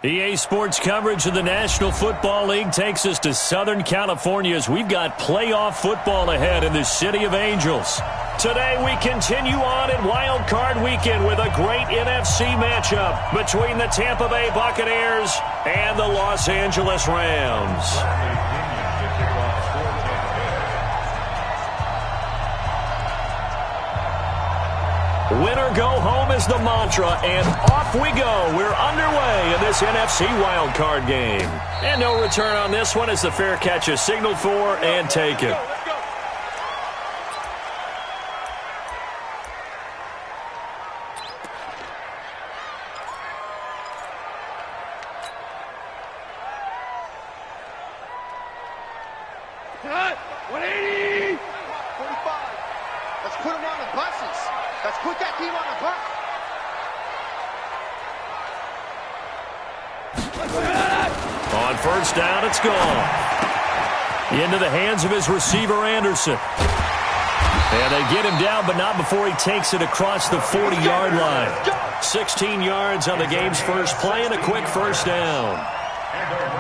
EA Sports coverage of the National Football League takes us to Southern California as we've got playoff football ahead in the City of Angels. Today we continue on in Wildcard Weekend with a great NFC matchup between the Tampa Bay Buccaneers and the Los Angeles Rams. Win or go home is the mantra, and off we go. We're underway in this NFC wildcard game. And no return on this one as the fair catch is signaled for and taken. Cut! 180! 45. Let's put them on the buses. Let's put that team on the bus. On first down, it's gone. Into the hands of his receiver, Anderson. And they get him down, but not before he takes it across the 40-yard line. 16 yards on the game's first play and a quick first down.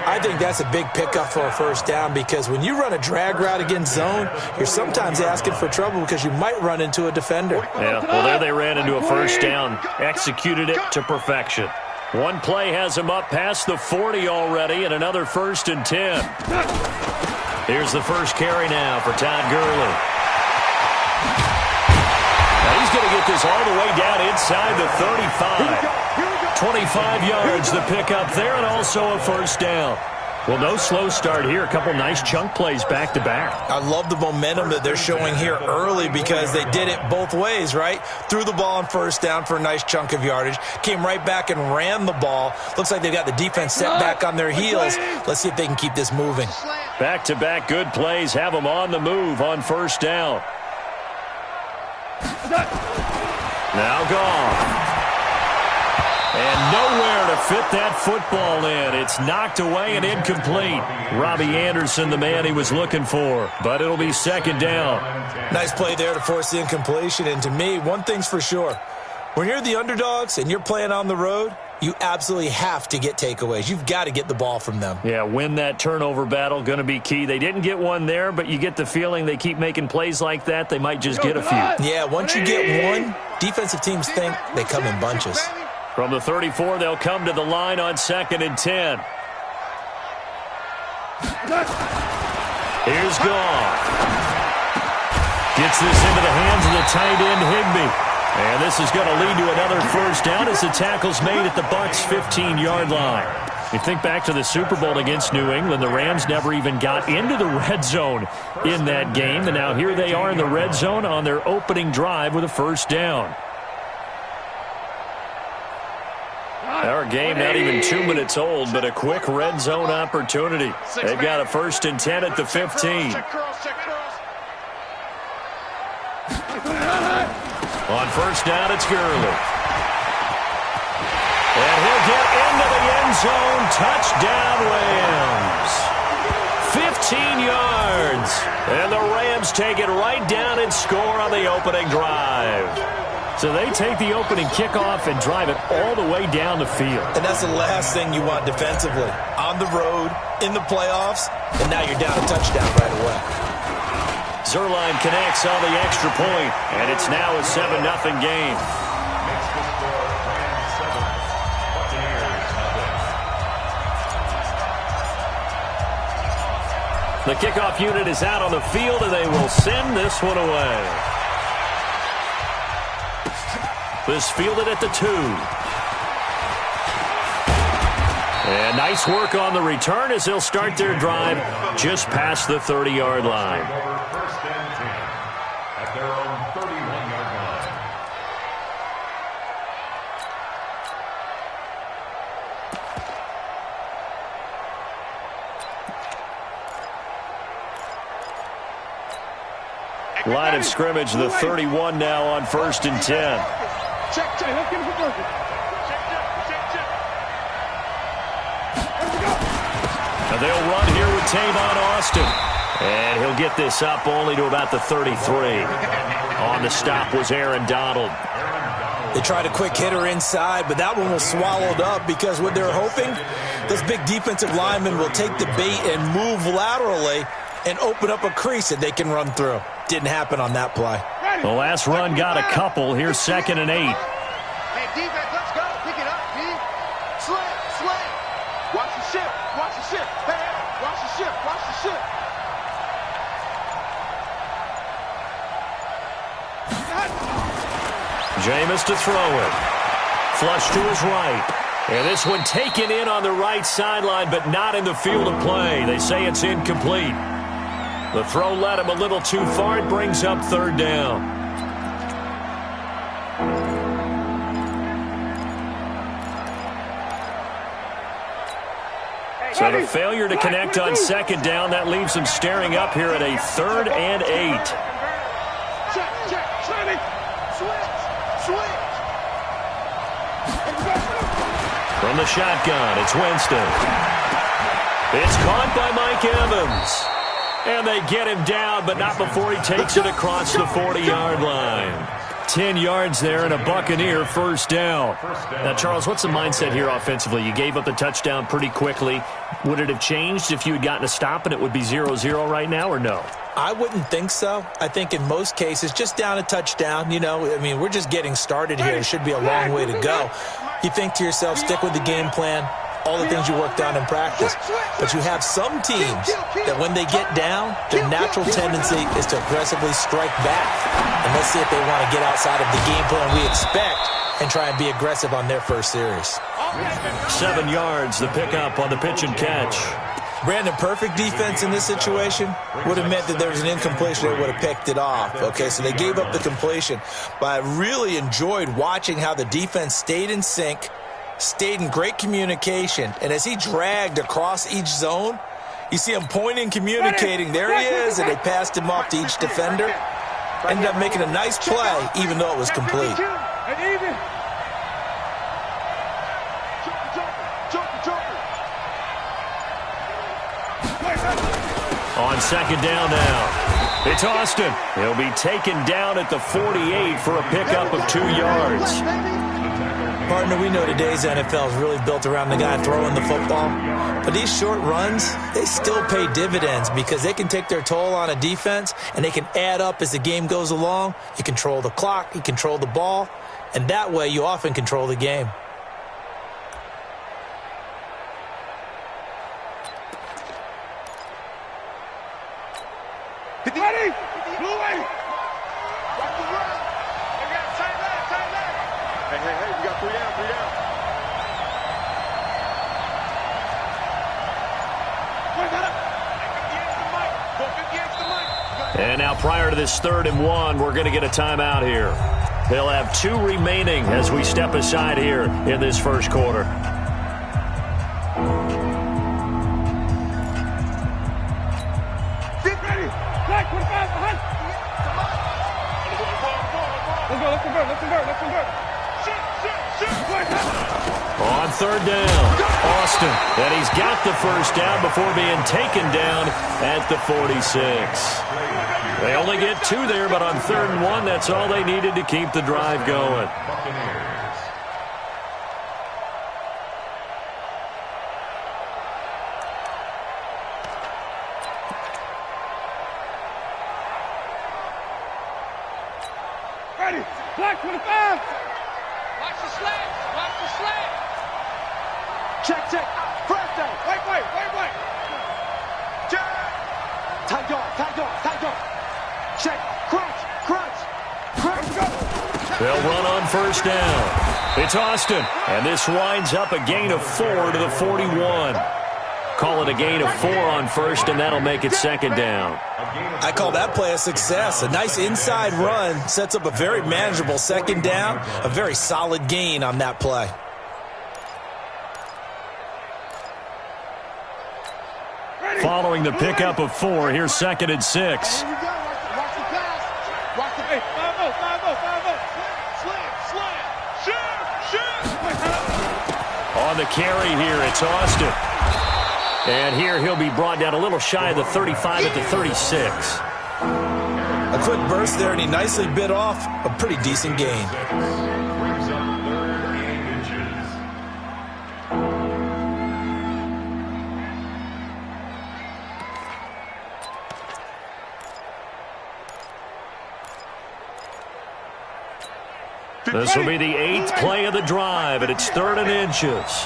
I think that's a big pickup for a first down because when you run a drag route against zone, you're sometimes asking for trouble because you might run into a defender. Yeah, well, there they ran into a first down, executed it to perfection. One play has him up past the 40 already, and another 1st and 10. Here's the first carry now for Todd Gurley. Now he's going to get this all the way down inside the 35. 25 yards the pickup there, and also a first down. Well, no slow start here. A couple nice chunk plays back-to-back. I love the momentum that they're showing here early because they did it both ways, right? Threw the ball on first down for a nice chunk of yardage. Came right back and ran the ball. Looks like they've got the defense set back on their heels. Let's see if they can keep this moving. Back-to-back good plays have them on the move on first down. Now gone. And nowhere to fit that football in. It's knocked away and incomplete. Robbie Anderson, the man he was looking for. But it'll be second down. Nice play there to force the incompletion. And to me, one thing's for sure. When you're the underdogs and you're playing on the road, you absolutely have to get takeaways. You've got to get the ball from them. Yeah, win that turnover battle, going to be key. They didn't get one there, but you get the feeling they keep making plays like that, they might just get a few. Yeah, once you get one, defensive teams think they come in bunches. From the 34, they'll come to the line on 2nd and 10. Here's Goff. Gets this into the hands of the tight end, Higbee. And this is going to lead to another first down as the tackle's made at the Bucs' 15-yard line. You think back to the Super Bowl against New England, the Rams never even got into the red zone in that game. And now here they are in the red zone on their opening drive with a first down. Our game not even 2 minutes old, but a quick red zone opportunity. They've got a 1st and 10 at the 15. On first down, it's Gurley. And he'll get into the end zone. Touchdown, Rams. 15 yards. And the Rams take it right down and score on the opening drive. So they take the opening kickoff and drive it all the way down the field. And that's the last thing you want defensively. On the road, in the playoffs, and now you're down a touchdown right away. Zerline connects on the extra point, and it's now a 7-0 game. The kickoff unit is out on the field, and they will send this one away. This fielded at the 2. And nice work on the return as they'll start their drive just past the 30-yard line. At their own 31-yard line. Line of scrimmage, the 31 now on 1st and 10. Check. Let's get it for Check. Now they'll run here with Tavon Austin. And he'll get this up only to about the 33. On the stop was Aaron Donald. They tried a quick hitter inside, but that one was swallowed up because what they're hoping, those big defensive linemen will take the bait and move laterally and open up a crease that they can run through. Didn't happen on that play. The last run got a couple. Here's 2nd and 8. Hey, defense, let's go. Pick it up, D. Slam, slam. Watch the ship, watch the ship. Hey, watch the ship, watch the ship. Jameis to throw it. Flush to his right. And this one taken in on the right sideline, but not in the field of play. They say it's incomplete. The throw led him a little too far. It brings up 3rd down. So the failure to connect on 2nd down, that leaves him staring up here at a 3rd and 8. Check, check, Switch, switch. From the shotgun, it's Winston. It's caught by Mike Evans. And they get him down, but not before he takes it across the 40-yard line. 10 yards there and a Buccaneer 1st down. Now, Charles, what's the mindset here offensively? You gave up the touchdown pretty quickly. Would it have changed if you had gotten a stop and it would be 0-0 right now, or no? I wouldn't think so. I think in most cases, just down a touchdown, you know, I mean, we're just getting started here. It should be a long way to go. You think to yourself, stick with the game plan, all the things you worked on in practice. But you have some teams that when they get down, their natural tendency is to aggressively strike back. And let's see if they want to get outside of the game plan we expect and try and be aggressive on their first series. 7 yards, the pickup on the pitch and catch. Brandon, perfect defense in this situation would have meant that there was an incompletion. They would have picked it off. Okay, so they gave up the completion. But I really enjoyed watching how the defense stayed in sync, stayed in great communication, and as he dragged across each zone, you see him pointing, communicating. There he is, and they passed him off to each defender. Ended up making a nice play, even though it was complete. On 2nd down now, it's Austin. He'll be taken down at the 48 for a pickup of 2 yards. Partner, we know today's NFL is really built around the guy throwing the football. But these short runs, they still pay dividends because they can take their toll on a defense and they can add up as the game goes along. You control the clock, you control the ball, and that way you often control the game. Ready? Blue way. Watch the run. Tight left. Hey, we got 3 down. And now prior to this 3rd and 1, we're going to get a timeout here. They'll have 2 remaining as we step aside here in this first quarter. On 3rd down, Austin, and he's got the 1st down before being taken down at the 46. They only get 2 there, but on 3rd and 1, that's all they needed to keep the drive going. Ready, black 25. Watch the sled. Check. First down. Wait. Check. Tight yard. Check. Crunch. They'll run on 1st down. It's Austin, and this winds up a gain of 4 to the 41. Call it a gain of 4 on 1st, and that'll make it 2nd down. I call that play a success. A nice inside run sets up a very manageable 2nd down, a very solid gain on that play. Following the pickup of 4, here's 2nd and 6. Here we go. Watch the pass. Watch the 5-0. On the carry here, it's Austin. And here he'll be brought down a little shy of the 35 at the 36. A quick burst there, and he nicely bit off a pretty decent gain. This will be the 8th play of the drive, and it's 3rd and inches.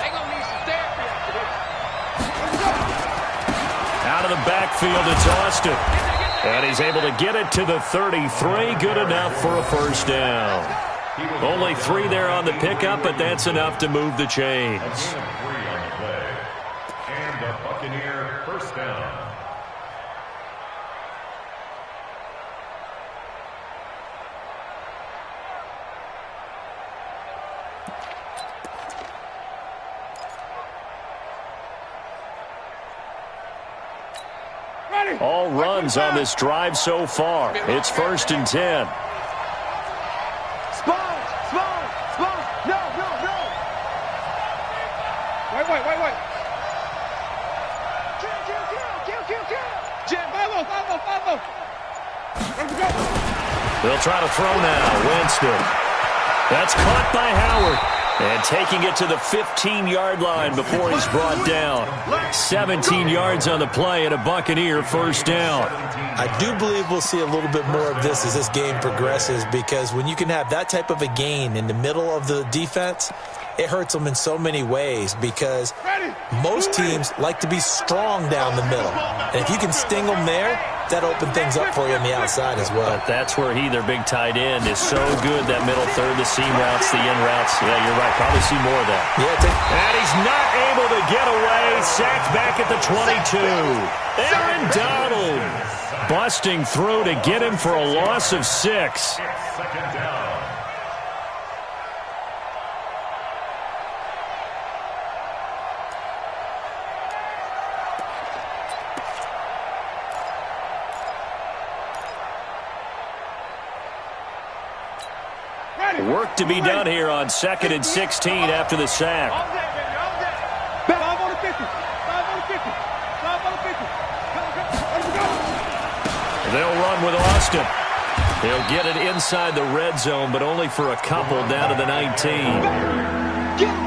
Out of the backfield, it's Austin. And he's able to get it to the 33. Good enough for a first down. Only 3 there on the pickup, but that's enough to move the chains. And a Buccaneer first down. All runs on this drive so far. It's 1st and 10. Spawn! No! Wait. Kill! Jim, follow! They'll try to throw now. Winston. That's caught by Howard. And taking it to the 15-yard line before he's brought down. 17 yards on the play and a Buccaneer first down. I do believe we'll see a little bit more of this as this game progresses, because when you can have that type of a gain in the middle of the defense, it hurts them in so many ways, because most teams like to be strong down the middle. And if you can sting them there, that opens things up for you on the outside as well. But that's where their big tight end, is so good, that middle third, the seam routes, the in routes. Yeah, you're right. Probably see more of that. Yeah, and he's not able to get away. Sacked back at the 22. Aaron Donald busting through to get him for a loss of 6. Second down. Work to be done here on 2nd and 16 after the sack. They'll run with Austin. They'll get it inside the red zone, but only for a couple, down to the 19.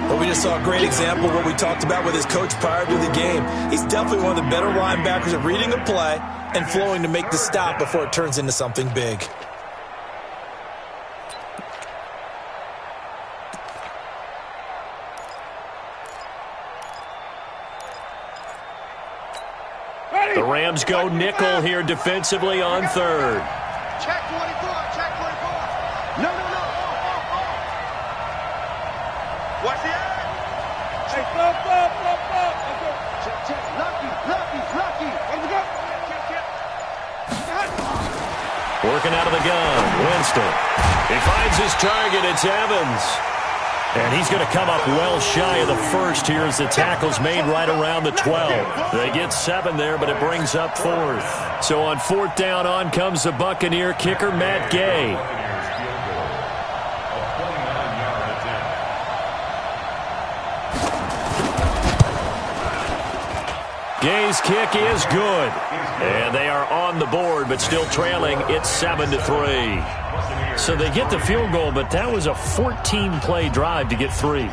Well, we just saw a great example of what we talked about with his coach prior to the game. He's definitely one of the better linebackers at reading a play and flowing to make the stop before it turns into something big. The Rams go nickel here defensively on 3rd. Check 24. No. Watch the eye. Hey, flop. Check. Lucky. Working out of the gun. Winston. He finds his target. It's Evans. And he's going to come up well shy of the first here as the tackle's made right around the 12. They get 7 there, but it brings up 4th. So on 4th down, on comes the Buccaneer kicker, Matt Gay. Gay's kick is good. And they are on the board, but still trailing. It's 7-3. So they get the field goal, but that was a 14-play drive to get 3. You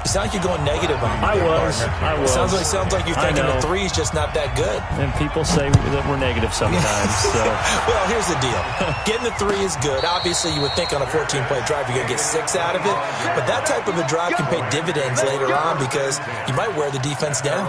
sound like you're going negative on me. I was. Sounds like you're thinking the 3 is just not that good. And people say that we're negative sometimes. So. Well, here's the deal. Getting the 3 is good. Obviously, you would think on a 14-play drive you're going to get 6 out of it. But that type of a drive can pay dividends later on, because you might wear the defense down.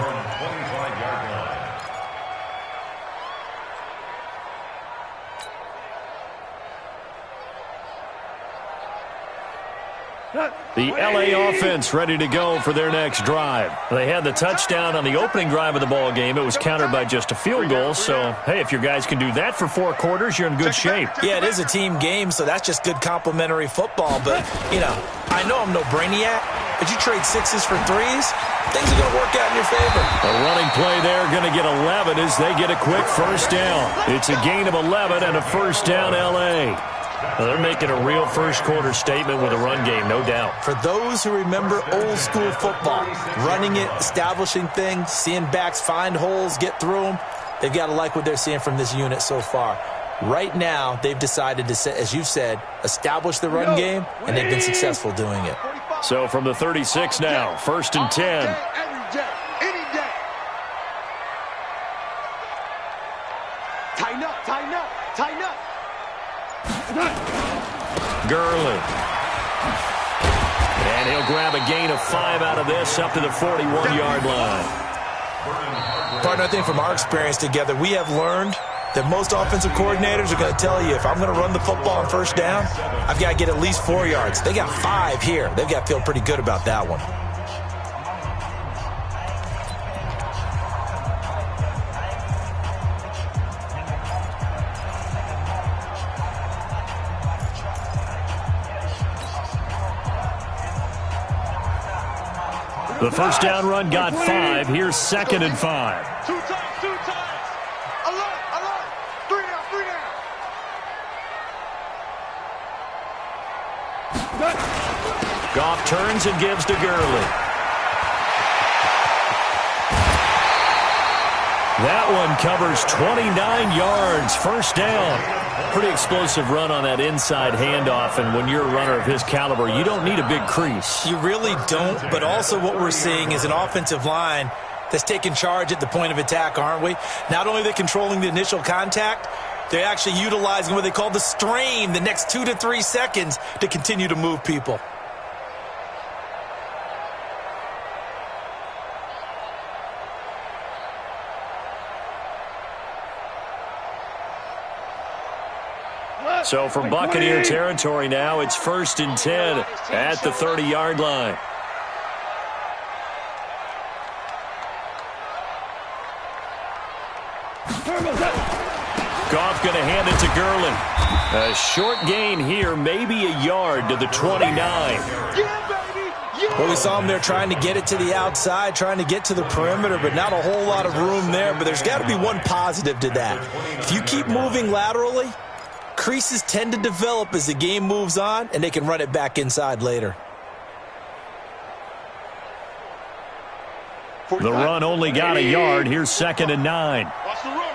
The L.A. offense ready to go for their next drive. They had the touchdown on the opening drive of the ball game. It was countered by just a field goal. So, hey, if your guys can do that for 4 quarters, you're in good shape. Yeah, it is a team game, so that's just good complimentary football. But, I know I'm no brainiac, but you trade 6s for 3s, things are going to work out in your favor. A running play there, going to get 11 as they get a quick first down. It's a gain of 11 and a first down, L.A. Well, they're making a real first-quarter statement with a run game, no doubt. For those who remember old-school football, running it, establishing things, seeing backs find holes, get through them, they've got to like what they're seeing from this unit so far. Right now, they've decided to, as you've said, establish the run game, and they've been successful doing it. So from the 36 now, 1st and 10. Tighten up. Gurley. And he'll grab a gain of 5 out of this up to the 41-yard line. Partner, I think from our experience together, we have learned that most offensive coordinators are going to tell you, if I'm going to run the football on first down, I've got to get at least 4 yards. They got 5 here. They've got to feel pretty good about that one. The first down run got 5. Here's 2nd and 5. Two times. Alert. 3 down. Goff turns and gives to Gurley. That one covers 29 yards. First down. Pretty explosive run on that inside handoff, and when you're a runner of his caliber, you don't need a big crease. You really don't, but also what we're seeing is an offensive line that's taking charge at the point of attack, aren't we? Not only are they controlling the initial contact, they're actually utilizing what they call the strain, the next 2 to 3 seconds, to continue to move people. So from Buccaneer territory now, it's 1st and 10 at the 30-yard line. Goff going to hand it to Gurley. A short gain here, maybe a yard to the 29. Well, we saw him there trying to get it to the outside, trying to get to the perimeter, but not a whole lot of room there. But there's got to be one positive to that. If you keep moving laterally, creases tend to develop as the game moves on, and they can run it back inside later. The run only got a yard. Here's 2nd and 9. Watch the run.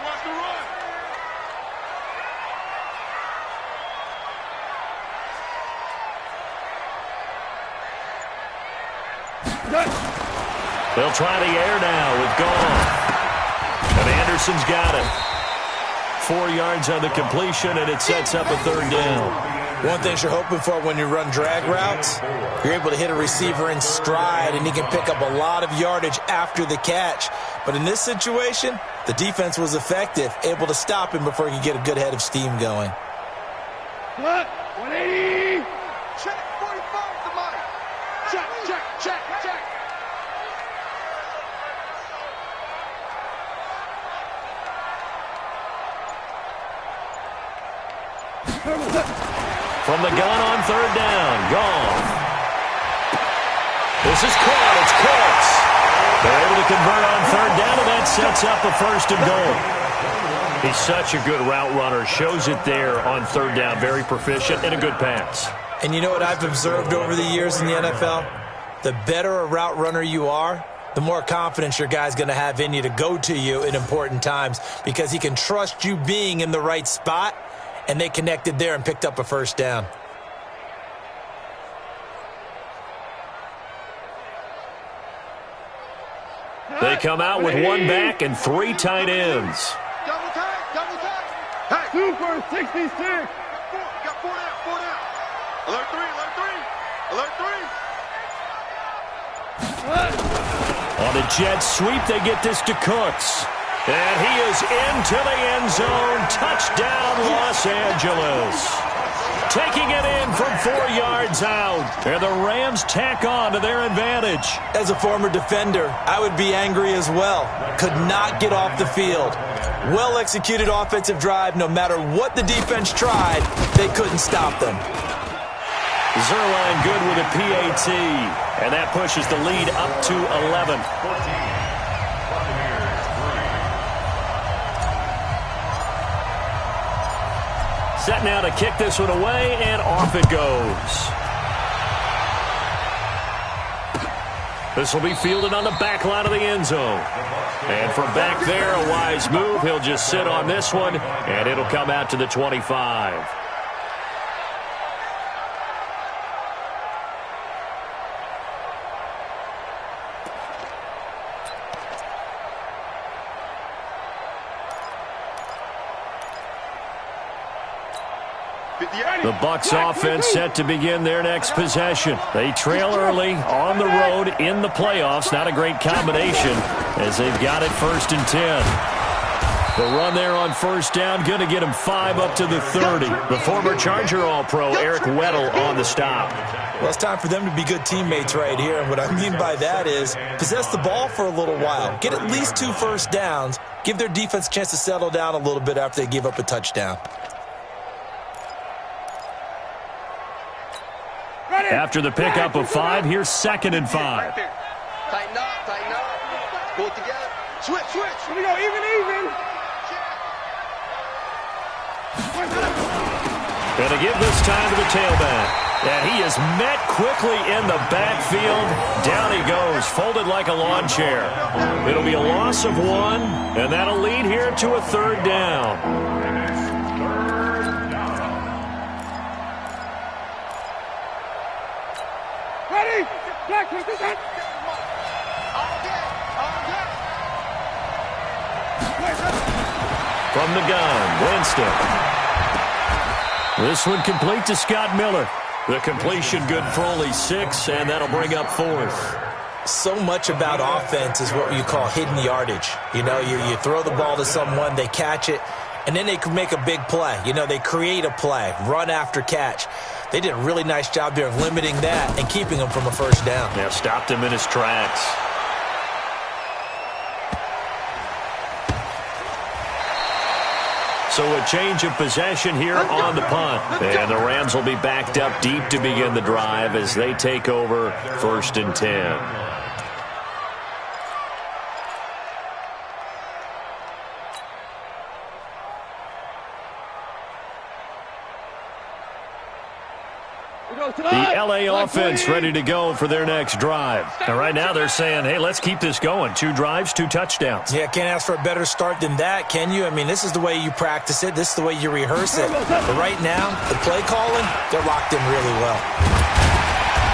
They'll try the air now with Goff. And Anderson's got it. 4 yards on the completion, and it sets up a 3rd down. One thing you're hoping for when you run drag routes, you're able to hit a receiver in stride, and he can pick up a lot of yardage after the catch. But in this situation, the defense was effective, able to stop him before he could get a good head of steam going. 180. Check. 45 the money. Check. From the gun on 3rd down, Goff. This is caught. It's close. They're able to convert on 3rd down, and that sets up a 1st and goal. He's such a good route runner. Shows it there on 3rd down. Very proficient and a good pass. And you know what I've observed over the years in the NFL? The better a route runner you are, the more confidence your guy's going to have in you to go to you in important times, because he can trust you being in the right spot, and they connected there and picked up a 1st down. They come out with 1 back and 3 tight ends. Double tight. Hey. 2 for 66. Got 4 down. Alert 3. On a jet sweep, they get this to Cooks. And he is into the end zone. Touchdown, Los Angeles. Taking it in from 4 yards out. And the Rams tack on to their advantage. As a former defender, I would be angry as well. Could not get off the field. Well-executed offensive drive. No matter what the defense tried, they couldn't stop them. Zerline good with a PAT. And that pushes the lead up to 11. Set now to kick this one away, and off it goes. This will be fielded on the back line of the end zone. And from back there, a wise move. He'll just sit on this one, and it'll come out to the 25. The Bucs offense set to begin their next possession. They trail early on the road in the playoffs. Not a great combination as they've got it 1st and 10. The run there on 1st down, going to get him 5 up to the 30. The former Charger All-Pro Eric Weddle on the stop. Well, it's time for them to be good teammates right here. And what I mean by that is possess the ball for a little while. Get at least 2 first downs. Give their defense a chance to settle down a little bit after they give up a touchdown. After the pickup of 5, here's 2nd and 5. Tighten up. Pull it together. Switch. Here we go, even. Going to give this time to the tailback. And he is met quickly in the backfield. Down he goes, folded like a lawn chair. It'll be a loss of 1, and that'll lead here to a 3rd down. Ready? From the gun, Winston. This one complete to Scott Miller. The completion good for only 6, and that'll bring up 4th. So much about offense is what you call hidden yardage. You know, you throw the ball to someone, they catch it, and then they can make a big play. You know, they create a play, run after catch. They did a really nice job there of limiting that and keeping him from a 1st down. Yeah, stopped him in his tracks. So a change of possession here on the punt. And the Rams will be backed up deep to begin the drive as they take over 1st and 10. The LA offense ready to go for their next drive. And right now they're saying, hey, let's keep this going. 2 drives, 2 touchdowns. Yeah, can't ask for a better start than that, can you? I mean, this is the way you practice it. This is the way you rehearse it. But right now, the play calling, they're locked in really well.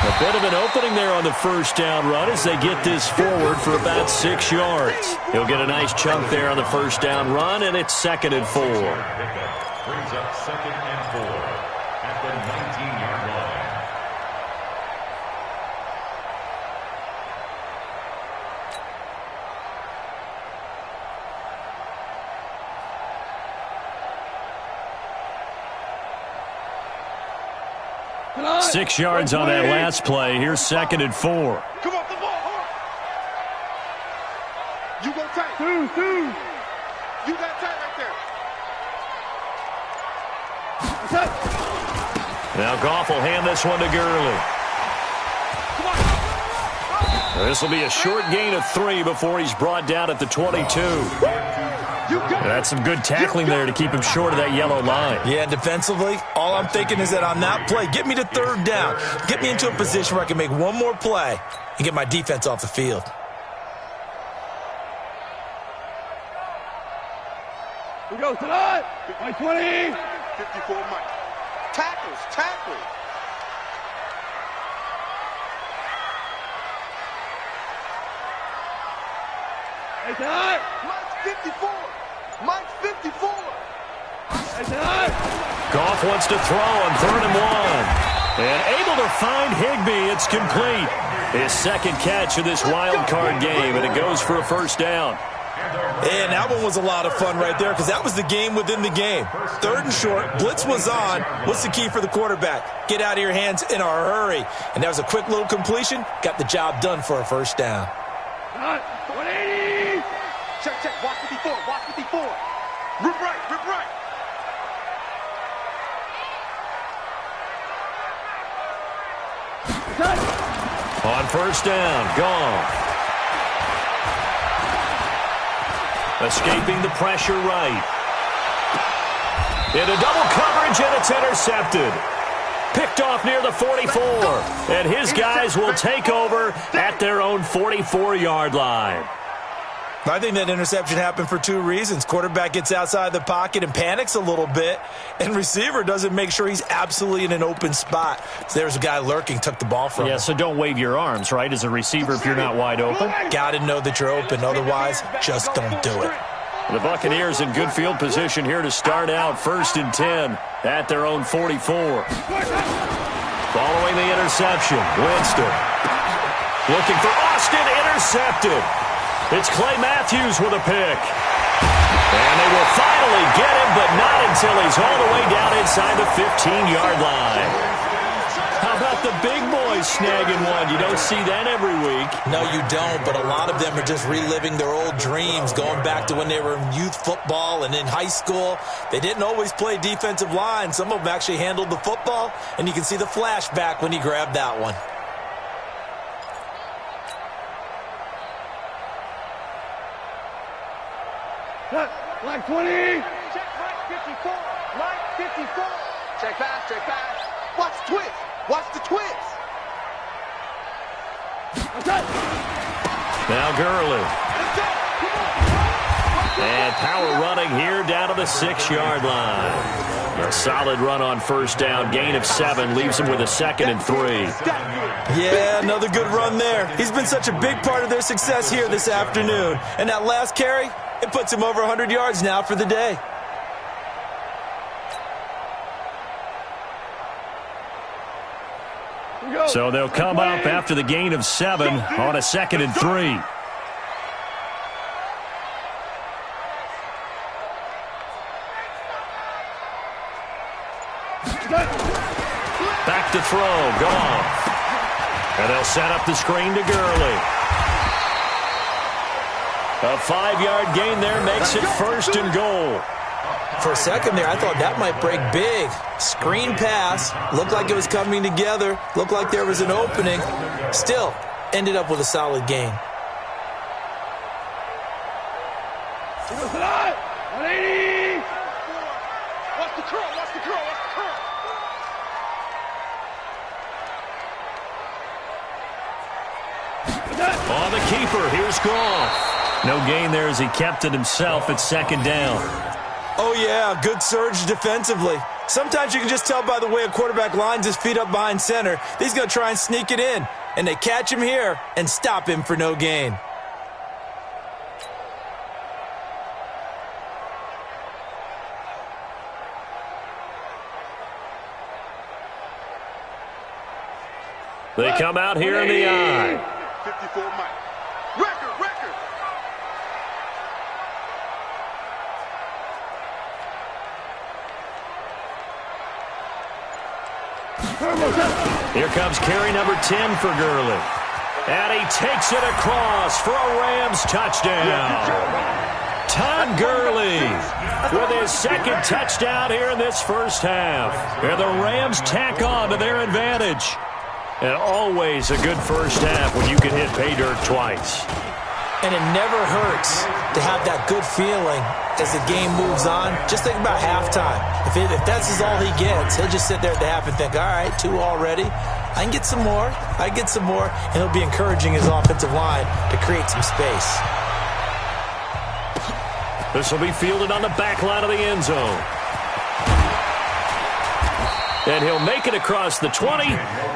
A bit of an opening there on the 1st down run as they get this forward for about 6 yards. He'll get a nice chunk there on the 1st down run, and it's 2nd and 4. Brings up 2nd and 4 at the 19-yard line. Tonight, 6 yards on that last play. Here's 2nd and 4. Come off the ball. You go tight. Two. You got tight right there. Now Goff will hand this one to Gurley. This will be a short gain of 3 before he's brought down at the 22. That's some good tackling there to keep him short of that yellow line. Yeah, defensively, all I'm thinking is that on that play, get me to 3rd down. Get me into a position where I can make one more play and get my defense off the field. We go tonight. Mike 20. 54 Mike. Tackles. Hey, tonight. Mike's 54. Hey, tonight. Goff wants to throw on 3rd and 1. And able to find Higbee. It's complete. His 2nd catch of this wild card game, and it goes for a 1st down. And that one was a lot of fun right there because that was the game within the game. 3rd and short, blitz was on. What's the key for the quarterback? Get out of your hands in a hurry. And that was a quick little completion. Got the job done for a 1st down. 180. Check. Watch 54. Rip right. On 1st down, Goff. Escaping the pressure right. Into double coverage, and it's intercepted. Picked off near the 44. And his guys will take over at their own 44-yard line. I think that interception happened for 2 reasons. Quarterback gets outside the pocket and panics a little bit, and receiver doesn't make sure he's absolutely in an open spot. So there's a guy lurking, took the ball from him. Yeah, so don't wave your arms, right, as a receiver if you're not wide open. Got to know that you're open. Otherwise, just don't do it. The Buccaneers in good field position here to start out 1st and 10 at their own 44. Following the interception, Winston looking for Austin, intercepted. It's Clay Matthews with a pick. And they will finally get him, but not until he's all the way down inside the 15-yard line. How about the big boys snagging one? You don't see that every week. No, you don't, but a lot of them are just reliving their old dreams, going back to when they were in youth football and in high school. They didn't always play defensive line. Some of them actually handled the football, and you can see the flashback when he grabbed that one. Like 20. Check right 54. Right 54. Check pass, check pass. Watch the twist. Watch the twist. Now Gurley. And power running here down to the 6-yard line. A solid run on 1st down. Gain of 7 leaves him with a 2nd and 3. Yeah, another good run there. He's been such a big part of their success here this afternoon. And that last carry, it puts him over 100 yards now for the day. So they'll come up after the gain of 7 on a 2nd and 3. Back to throw, Goff. And they'll set up the screen to Gurley. A 5-yard gain there makes it 1st and goal. For a second there, I thought that might break big. Screen pass. Looked like it was coming together. Looked like there was an opening. Still, ended up with a solid gain. 180. Watch the curl, watch the curl, watch the curl. On the keeper, here's Goff. No gain there as he kept it himself at 2nd down. Oh, yeah, good surge defensively. Sometimes you can just tell by the way a quarterback lines his feet up behind center. He's going to try and sneak it in. And they catch him here and stop him for no gain. They come out here in the eye. 54 Mike. Record. Here comes carry number 10 for Gurley. And he takes it across for a Rams touchdown. Todd Gurley with his 2nd touchdown here in this 1st half. And the Rams tack on to their advantage. And always a good 1st half when you can hit pay dirt twice. And it never hurts to have that good feeling as the game moves on. Just think about halftime. If that's all he gets, he'll just sit there at the half and think, all right, 2 already. I can get some more. And he'll be encouraging his offensive line to create some space. This will be fielded on the back line of the end zone. And he'll make it across the 20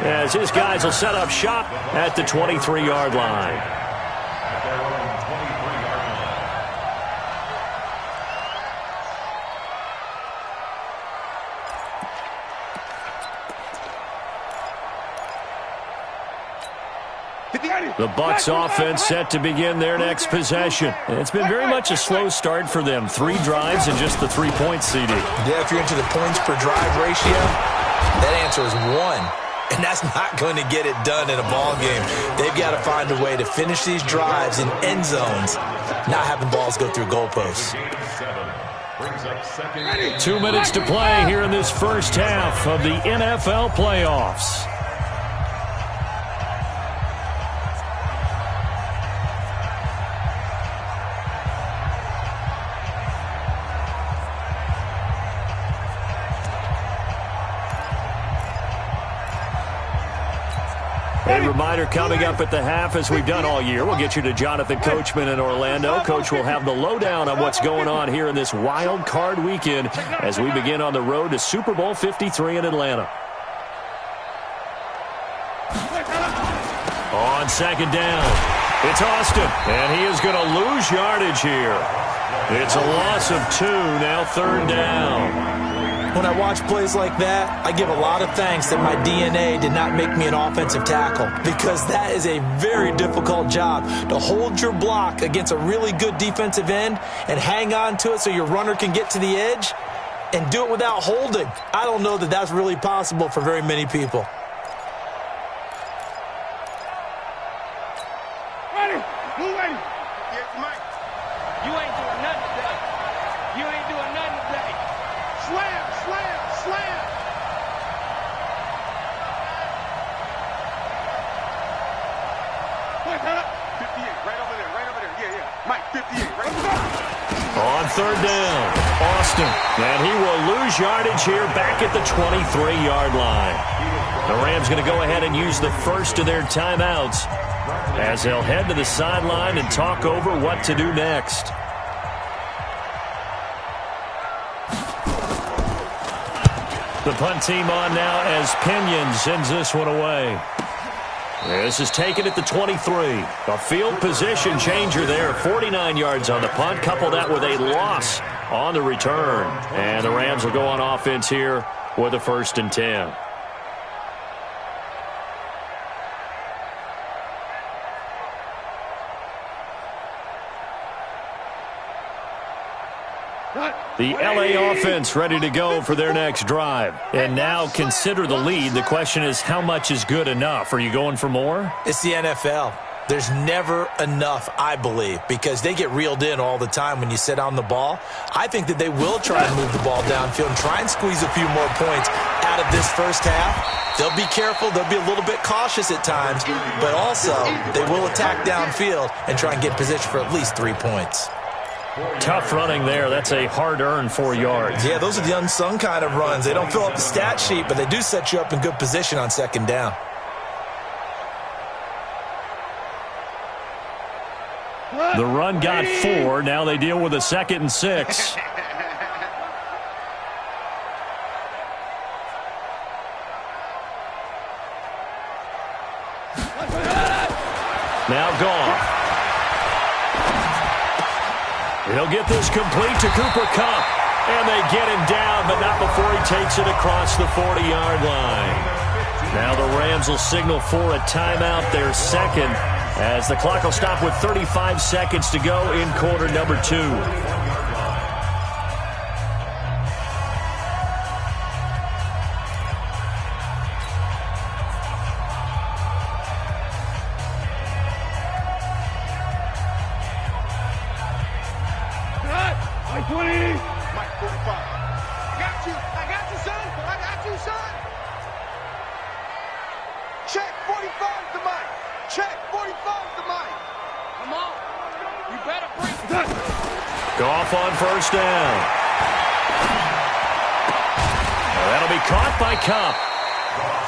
as his guys will set up shop at the 23-yard line. The Bucs offense set to begin their next possession. And it's been very much a slow start for them. 3 drives and just the 3 points, CD. Yeah, if you're into the points per drive ratio, that answer is 1. And that's not going to get it done in a ball game. They've got to find a way to finish these drives in end zones, not having balls go through goalposts. 2 minutes to play here in this 1st half of the NFL playoffs. A reminder coming up at the half, as we've done all year. We'll get you to Jonathan Coachman in Orlando. Coach will have the lowdown on what's going on here in this wild card weekend as we begin on the road to Super Bowl 53 in Atlanta. On 2nd down, it's Austin, and he is going to lose yardage here. It's a loss of 2, now 3rd down. When I watch plays like that, I give a lot of thanks that my DNA did not make me an offensive tackle, because that is a very difficult job, to hold your block against a really good defensive end and hang on to it so your runner can get to the edge and do it without holding. I don't know that that's really possible for very many people. Ready? Move ready. Yes, Mike. You ain't doing nothing today. You ain't doing nothing today. Slam, slam, slam. Quick, huh? 58, right over there. Yeah, yeah. Mike, 58, right over there. On 3rd down, Austin. And he will lose yardage here back at the 23-yard line. The Rams going to go ahead and use the first of their timeouts as they'll head to the sideline and talk over what to do next. The punt team on now as Pinion sends this one away. This is taken at the 23. A field position changer there. 49 yards on the punt. Couple that with a loss on the return. And the Rams will go on offense here with a 1st and 10. The LA offense ready to go for their next drive. And now consider the lead. The question is, how much is good enough? Are you going for more? It's the NFL. There's never enough, I believe, because they get reeled in all the time when you sit on the ball. I think that they will try and move the ball downfield and try and squeeze a few more points out of this first half. They'll be careful. They'll be a little bit cautious at times, but also they will attack downfield and try and get position for at least 3 points. Tough running there. That's a hard-earned 4 yards. Yeah, those are the unsung kind of runs. They don't fill up the stat sheet, but they do set you up in good position on 2nd down. The run got 4. Now they deal with a 2nd and 6. Now gone. He'll get this complete to Cooper Kupp. And they get him down, but not before he takes it across the 40-yard line. Now the Rams will signal for a timeout, their 2nd, as the clock will stop with 35 seconds to go in quarter number 2. Mike 20. Mike, 45. I got you, son. I got you, son. Check 45 to Mike. Check 45 to Mike. Come on. You better bring it. Goff on 1st down. That'll be caught by Kupp.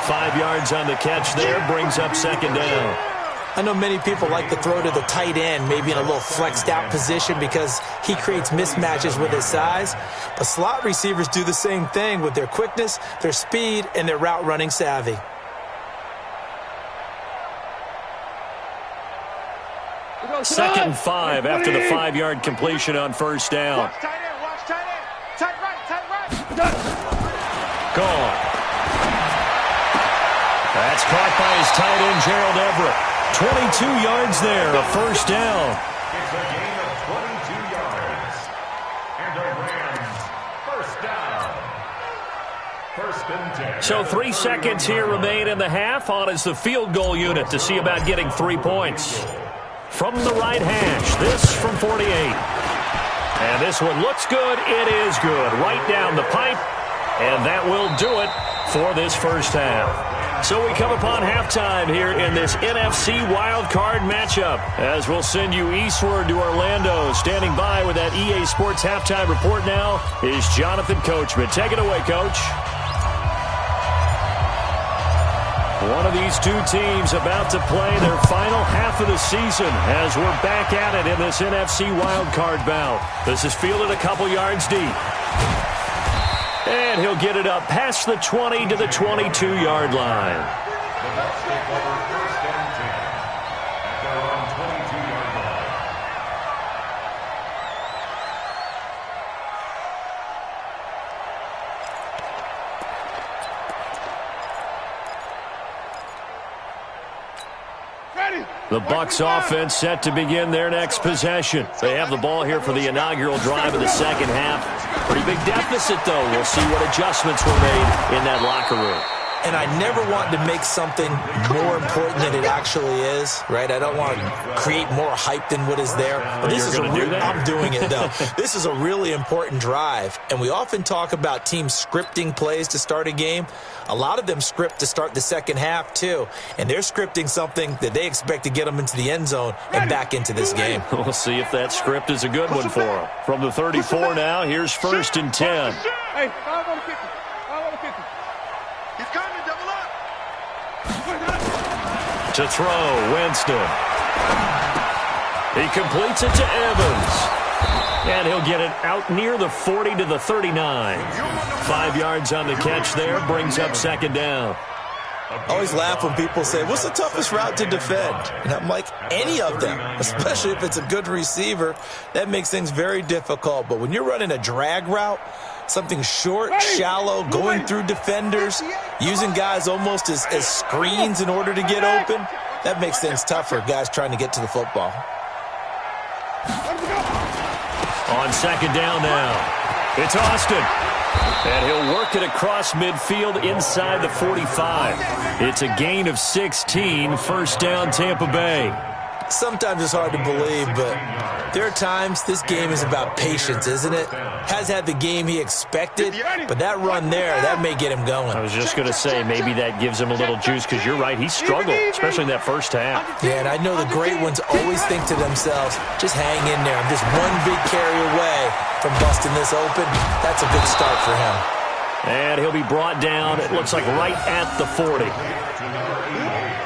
5 yards on the catch there, brings up 2nd down. I know many people like to throw to the tight end, maybe in a little flexed out position because he creates mismatches with his size. But slot receivers do the same thing with their quickness, their speed, and their route running savvy. Second and 5 after the 5-yard completion on 1st down. Watch tight end, watch tight end. Tight right. Gone. That's caught by his tight end, Gerald Everett. 22 yards there, a 1st down. It's a gain of 22 yards. And the Rams, 1st down. 1st and 10. So 3 seconds here remain in the half. On is the field goal unit to see about getting 3 points. From the right hash, this from 48. And this one looks good. It is good. Right down the pipe. And that will do it for this first half. So we come upon halftime here in this NFC Wildcard matchup, as we'll send you eastward to Orlando. Standing by with that EA Sports halftime report now is Jonathan Coachman. Take it away, Coach. One of these two teams about to play their final half of the season as we're back at it in this NFC Wildcard bout. This is fielded a couple yards deep. And he'll get it up past the 20 to the 22-yard line. The Bucs take over 1st and 10 at their own 22-yard line. The Bucs offense set to begin their next possession. They have the ball here for the inaugural drive of the second half. Pretty big deficit, though. We'll see what adjustments were made in that locker room. And I never want to make something more important than it actually is, right? I don't want to create more hype than what is there. But this is I'm doing it, though. This is a really important drive. And we often talk about teams scripting plays to start a game. A lot of them script to start the second half, too. And they're scripting something that they expect to get them into the end zone and back into this game. We'll see if that script is a good one for them. From the 34 now, here's 1st and 10. Hey, 5 on the 50. 5 on the 50. He's coming, double up. To throw, Winston. He completes it to Evans. And he'll get it out near the 40 to the 39. 5 yards on the catch there, brings up 2nd down. I always laugh when people say, what's the toughest route to defend? And I'm like, any of them, especially if it's a good receiver. That makes things very difficult. But when you're running a drag route, something short, shallow, going through defenders, using guys almost as screens in order to get open, that makes things tougher, guys trying to get to the football. On 2nd down now, it's Austin. And he'll work it across midfield inside the 45. It's a gain of 16, 1st down Tampa Bay. Sometimes it's hard to believe, but there are times this game is about patience, isn't it? Has had the game he expected, but that run there, that may get him going. I was just going to say, maybe that gives him a little juice, because you're right, he struggled, especially in that first half. Yeah, and I know the great ones always think to themselves, just hang in there. I'm just one big carry away from busting this open. That's a good start for him. And he'll be brought down, it looks like right at the 40.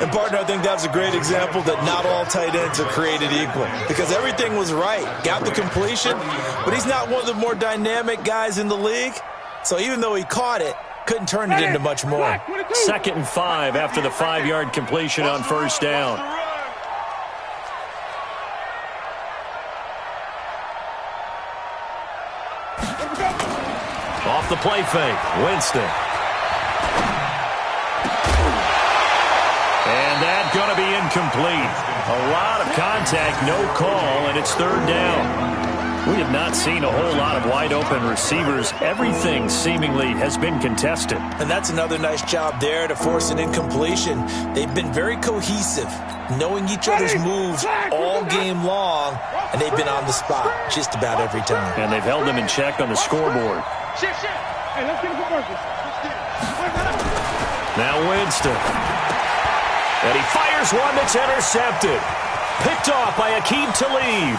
And, partner, I think that's a great example that not all tight ends are created equal, because everything was right. Got the completion, but he's not one of the more dynamic guys in the league. So even though he caught it, couldn't turn it into much more. 2nd and 5 after the 5-yard completion on 1st down. Off the play fake, Winston. And that's going to be incomplete. A lot of contact, no call, and it's 3rd down. We have not seen a whole lot of wide-open receivers. Everything seemingly has been contested. And that's another nice job there to force an incompletion. They've been very cohesive, knowing each other's moves all game long, and they've been on the spot just about every time. And they've held them in check on the scoreboard. Shift. Hey, let's get him for purpose. Now Winston. And he fires one that's intercepted. Picked off by Aqib Talib.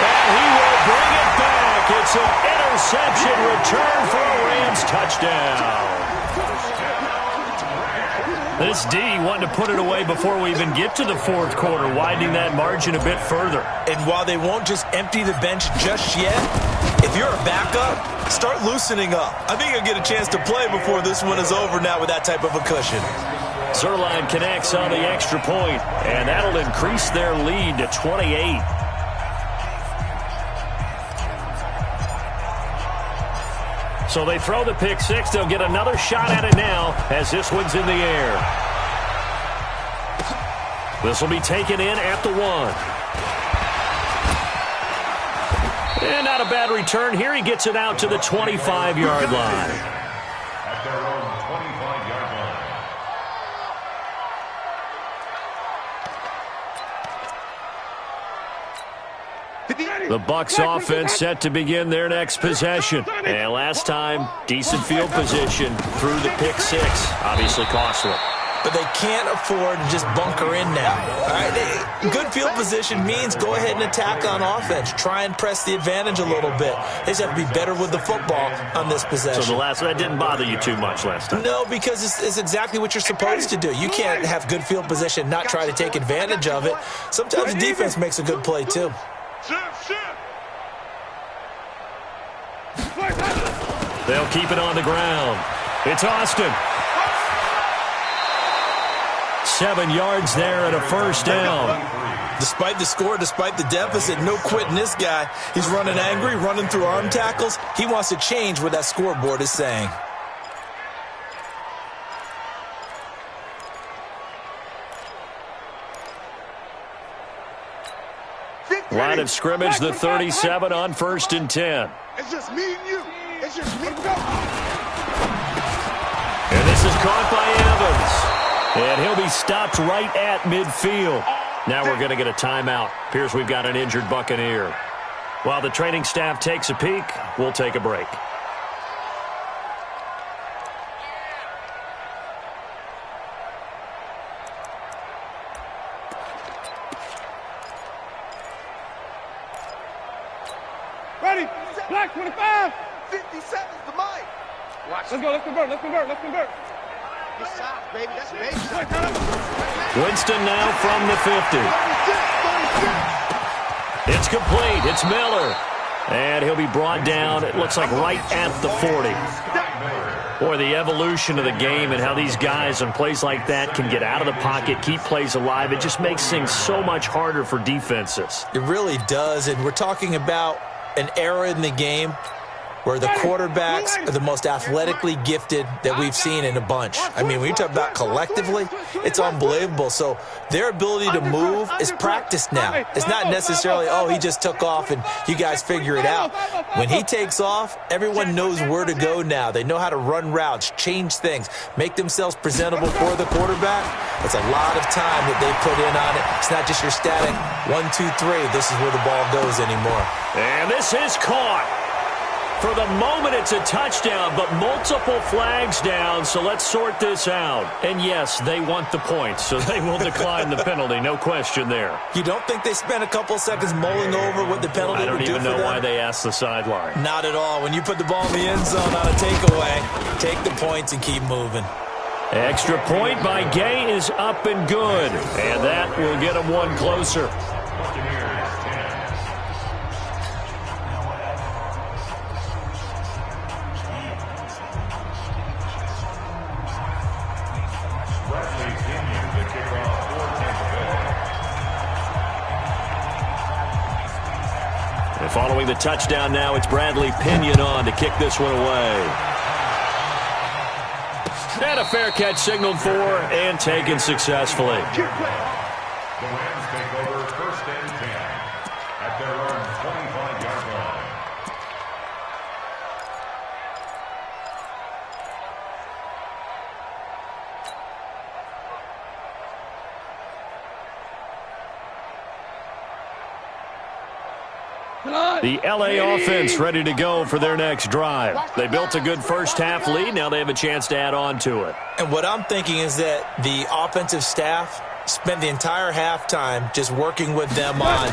And he will bring it back. It's an interception return for a Rams touchdown. This D wanting to put it away before we even get to the 4th quarter, widening that margin a bit further. And while they won't just empty the bench just yet, if you're a backup, start loosening up. I think you'll get a chance to play before this one is over now with that type of a cushion. Zerline connects on the extra point, and that'll increase their lead to 28. So they throw the pick six. They'll get another shot at it now as this one's in the air. This will be taken in at the 1. And not a bad return here. He gets it out to the 25-yard line. At their own 25-yard line. The Bucs offense set to begin their next possession. And last time, decent field position through the pick six. Obviously costly. But they can't afford to just bunker in now. All right? Good field position means go ahead and attack on offense. Try and press the advantage a little bit. They just have to be better with the football on this possession. So that didn't bother you too much last time? No, because it's exactly what you're supposed to do. You can't have good field position, not try to take advantage of it. Sometimes the defense makes a good play, too. They'll keep it on the ground. It's Austin. 7 yards there and a first down. Despite the score, despite the deficit, no quitting this guy. He's running angry, running through arm tackles. He wants to change what that scoreboard is saying. Line of scrimmage, the 37 on 1st and 10. It's just me and you. It's just me. And this is caught by Evans. And he'll be stopped right at midfield. Now we're going to get a timeout. Appears we've got an injured Buccaneer. While the training staff takes a peek, we'll take a break. Ready. Black 25. 57 is the mic. Watch. Let's go. Let's convert. Let's convert. Let's convert. Good side, baby. That's baby. Winston now from the 50. 36. It's complete. It's Miller. And he'll be brought down, it looks like right at the 40. Boy, the evolution of the game and how these guys on plays like that can get out of the pocket, keep plays alive, it just makes things so much harder for defenses. It really does, and we're talking about an era in the game where the quarterbacks are the most athletically gifted that we've seen in a bunch. I mean, when you talk about collectively, it's unbelievable. So their ability to move is practiced now. It's not necessarily, oh, he just took off and you guys figure it out. When he takes off, everyone knows where to go now. They know how to run routes, change things, make themselves presentable for the quarterback. It's a lot of time that they put in on it. It's not just your static 1, 2, 3. This is where the ball goes anymore. And this is caught. For the moment, it's a touchdown, but multiple flags down, so let's sort this out. And yes, they want the points, so they will decline the penalty, no question there. You don't think they spent a couple seconds mulling over what the penalty would do for them? I don't even know why they asked the sideline. Not at all. When you put the ball in the end zone on a takeaway, take the points and keep moving. Extra point by Gay is up and good, and that will get them one closer. And following the touchdown now, it's Bradley Pinion on to kick this one away. And a fair catch signaled for and taken successfully. The Rams take over 1st and 10 at their own 25-yard line. The LA offense ready to go for their next drive. They built a good first-half lead. Now they have a chance to add on to it. And what I'm thinking is that the offensive staff spent the entire halftime just working with them on,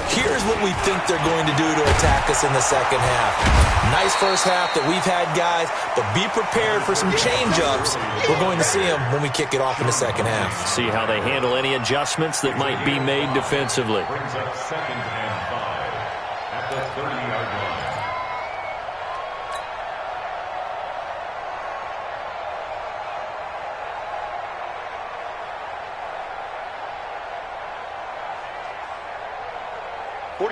here's what we think they're going to do to attack us in the second half. Nice first half that we've had, guys, but be prepared for some change-ups. We're going to see them when we kick it off in the second half. See how they handle any adjustments that might be made defensively. Brings up 2nd and 5 at the 30-yard line.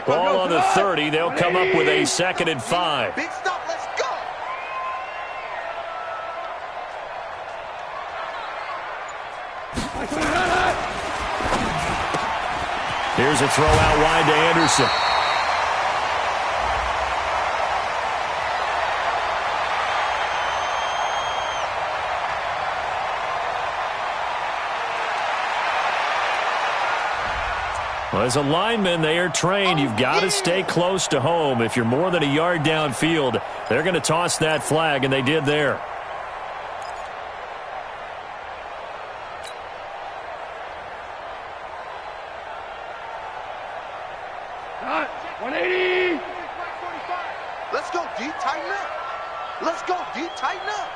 Ball on the 30. They'll come up with a 2nd and 5. Big stop. Let's go. Here's a throw out wide to Anderson. Well, as a lineman, they are trained. You've got to stay close to home. If you're more than a yard downfield, they're going to toss that flag, and they did there. Hot. 180. Let's go, D. Tighten up. Let's go, D. Tighten up.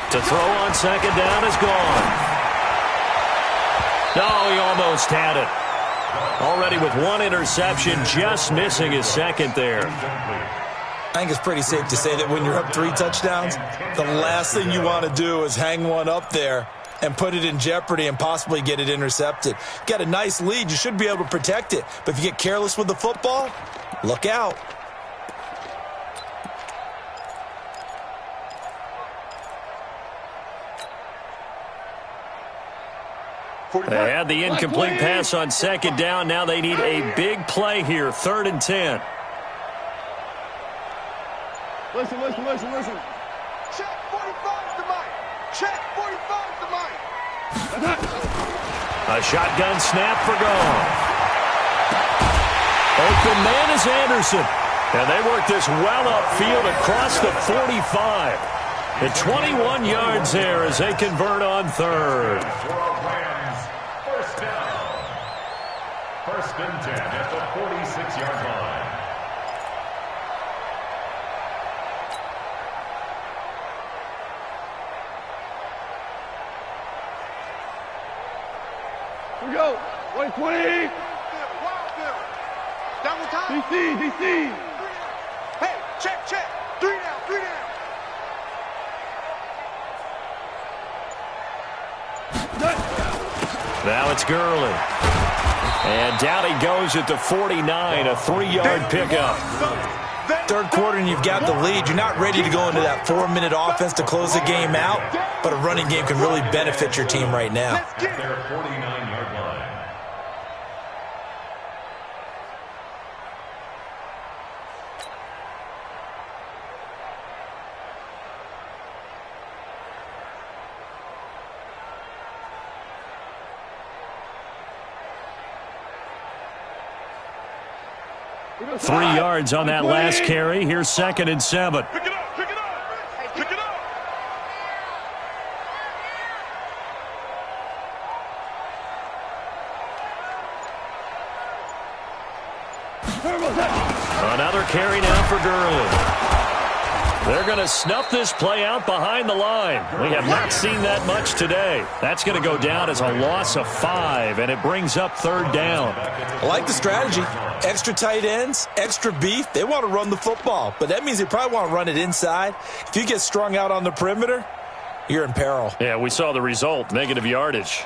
To throw on 2nd down is gone. No, he almost had it. Already with one interception, just missing his 2nd there. I think it's pretty safe to say that when you're up 3 touchdowns, the last thing you want to do is hang one up there and put it in jeopardy and possibly get it intercepted. Got a nice lead. You should be able to protect it. But if you get careless with the football, look out. They had the incomplete pass on second down. Now they need a big play here, 3rd and 10. Listen. Check 45 to Mike. Check 45 to Mike. A shotgun snap for Gone. Open man is Anderson. And they work this well upfield across the 45. At 21 yards there as they convert on 3rd. First down. 1st and 10 at the 46-yard line. Here we go. 20. Double time. DC. Hey, check. 3 down. Now it's Gurley. And down he goes at the 49, a 3-yard pickup. 3rd quarter and you've got the lead. You're not ready to go into that 4-minute offense to close the game out, but a running game can really benefit your team right now. At their 49-yard line. Three yards on that last carry. Here's 2nd and 7. Pick it up. Another carry now for Gurley. They're going to snuff this play out behind the line. We have not seen that much today. That's going to go down as a loss of 5, and it brings up 3rd down. I like the strategy. Extra tight ends, extra beef. They want to run the football, but that means they probably want to run it inside. If you get strung out on the perimeter, you're in peril. Yeah, we saw the result, negative yardage.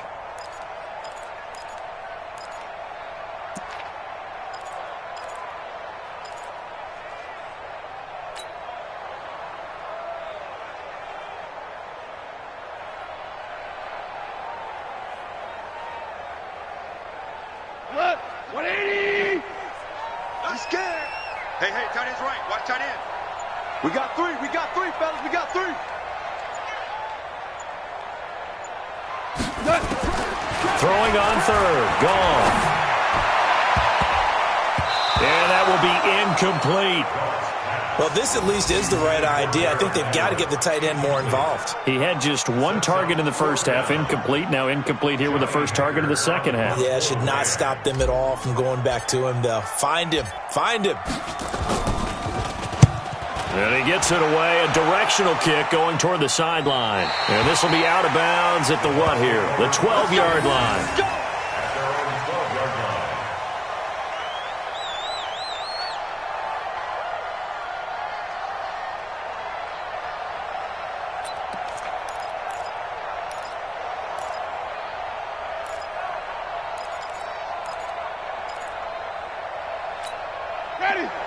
Hey, tight end's right. Watch tight end. We got three, fellas. We got 3. Throwing on 3rd. Gone. And that will be incomplete. Well, this at least is the right idea. I think they've got to get the tight end more involved. He had just 1 target in the first half, incomplete. Now incomplete here with the first target of the second half. Yeah, should not stop them at all from going back to him, though. Find him. And he gets it away, a directional kick going toward the sideline. And this will be out of bounds at the what here? The 12-yard line.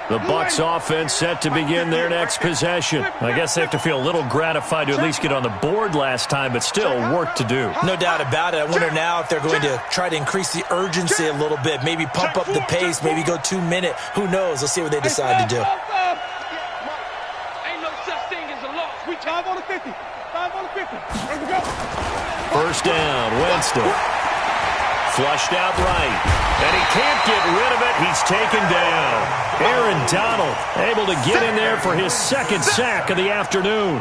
The Bucs offense set to begin their next possession. I guess they have to feel a little gratified to at least get on the board last time, but still work to do. No doubt about it. I wonder now if they're going to try to increase the urgency a little bit, maybe pump up the pace, maybe go 2-minute. Who knows? Let's see what they decide to do. Ain't no such thing as a loss. We 5 on the 50. 5 on the 50. Here we go. First down, Winston. Flushed out right. And he can't get rid of it. He's taken down. Aaron Donald able to get in there for his 2nd sack of the afternoon.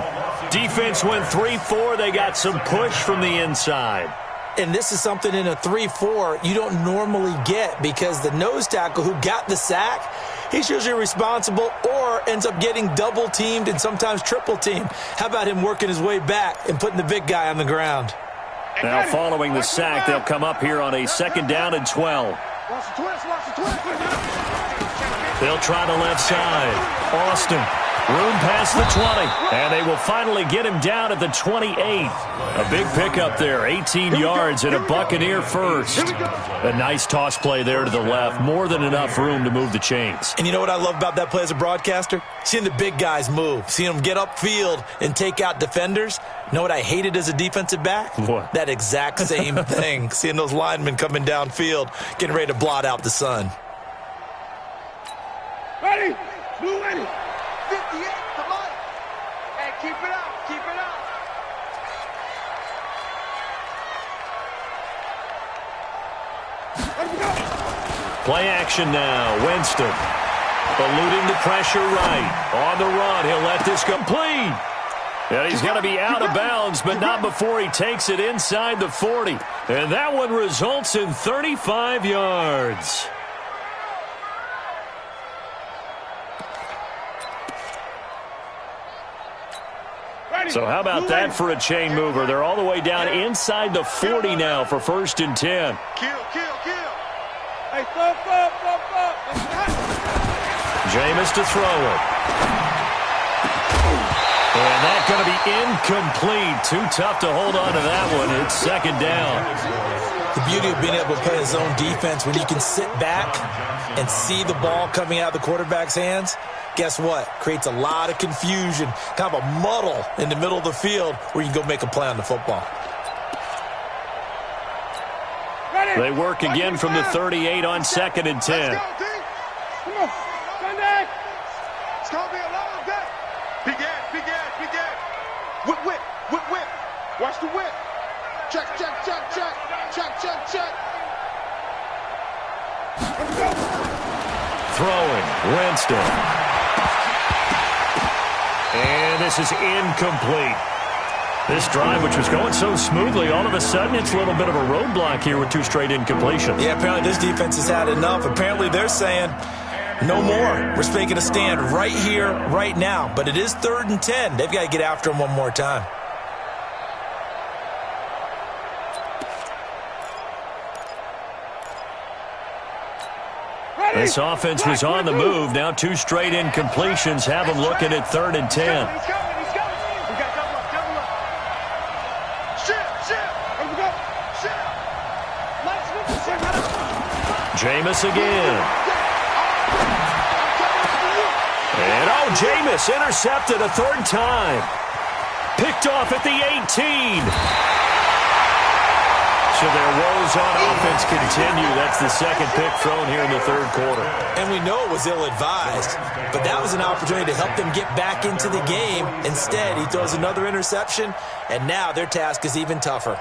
Defense went 3-4. They got some push from the inside. And this is something in a 3-4 you don't normally get because the nose tackle who got the sack, he's usually responsible or ends up getting double-teamed and sometimes triple-teamed. How about him working his way back and putting the big guy on the ground? Now following the sack, they'll come up here on a 2nd down and 12. They'll try the left side. Austin Room past the 20, and they will finally get him down at the 28. A big pickup there, 18 yards and a Buccaneer first. A nice toss play there to the left, more than enough room to move the chains. And you know what I love about that play as a broadcaster? Seeing the big guys move, seeing them get upfield and take out defenders. You know what I hated as a defensive back? What? That exact same thing, seeing those linemen coming downfield, getting ready to blot out the sun. Ready? Blue ready. 58, come on. Hey, keep it up. Keep it up. Let's go. Play action now. Winston eluding the pressure right. On the run, he'll let this complete. And he's going to be out of bounds, but not before he takes it inside the 40. And that one results in 35 yards. So how about that for a chain mover? They're all the way down inside the 40 now for 1st and 10. Kill. Hey, throw. Jameis to throw it. And that's going to be incomplete. Too tough to hold on to that one. It's 2nd down. The beauty of being able to play his own defense, when you can sit back and see the ball coming out of the quarterback's hands, guess what? Creates a lot of confusion, kind of a muddle in the middle of the field where you can go make a play on the football. They work again from the 38 on 2nd and 10. Let's go, D. Come on. Sunday. It's going to be a long day. Big ass. Whip. Watch the whip. Check. Throwing. Winston. And this is incomplete. This drive, which was going so smoothly, all of a sudden it's a little bit of a roadblock here with 2 straight incompletions. Yeah, apparently this defense has had enough. Apparently they're saying, no more. We're making a stand right here, right now. But it is 3rd and 10. They've got to get after him one more time. This offense was on the move. Now 2 straight incompletions have them looking at 3rd and 10. He's coming. We got double up. Shift. Let's go. Let's Jameis again. And Jameis intercepted a 3rd time. Picked off at the 18. So their woes on offense continue. That's the 2nd pick thrown here in the 3rd quarter. And we know it was ill-advised, but that was an opportunity to help them get back into the game. Instead, he throws another interception, and now their task is even tougher.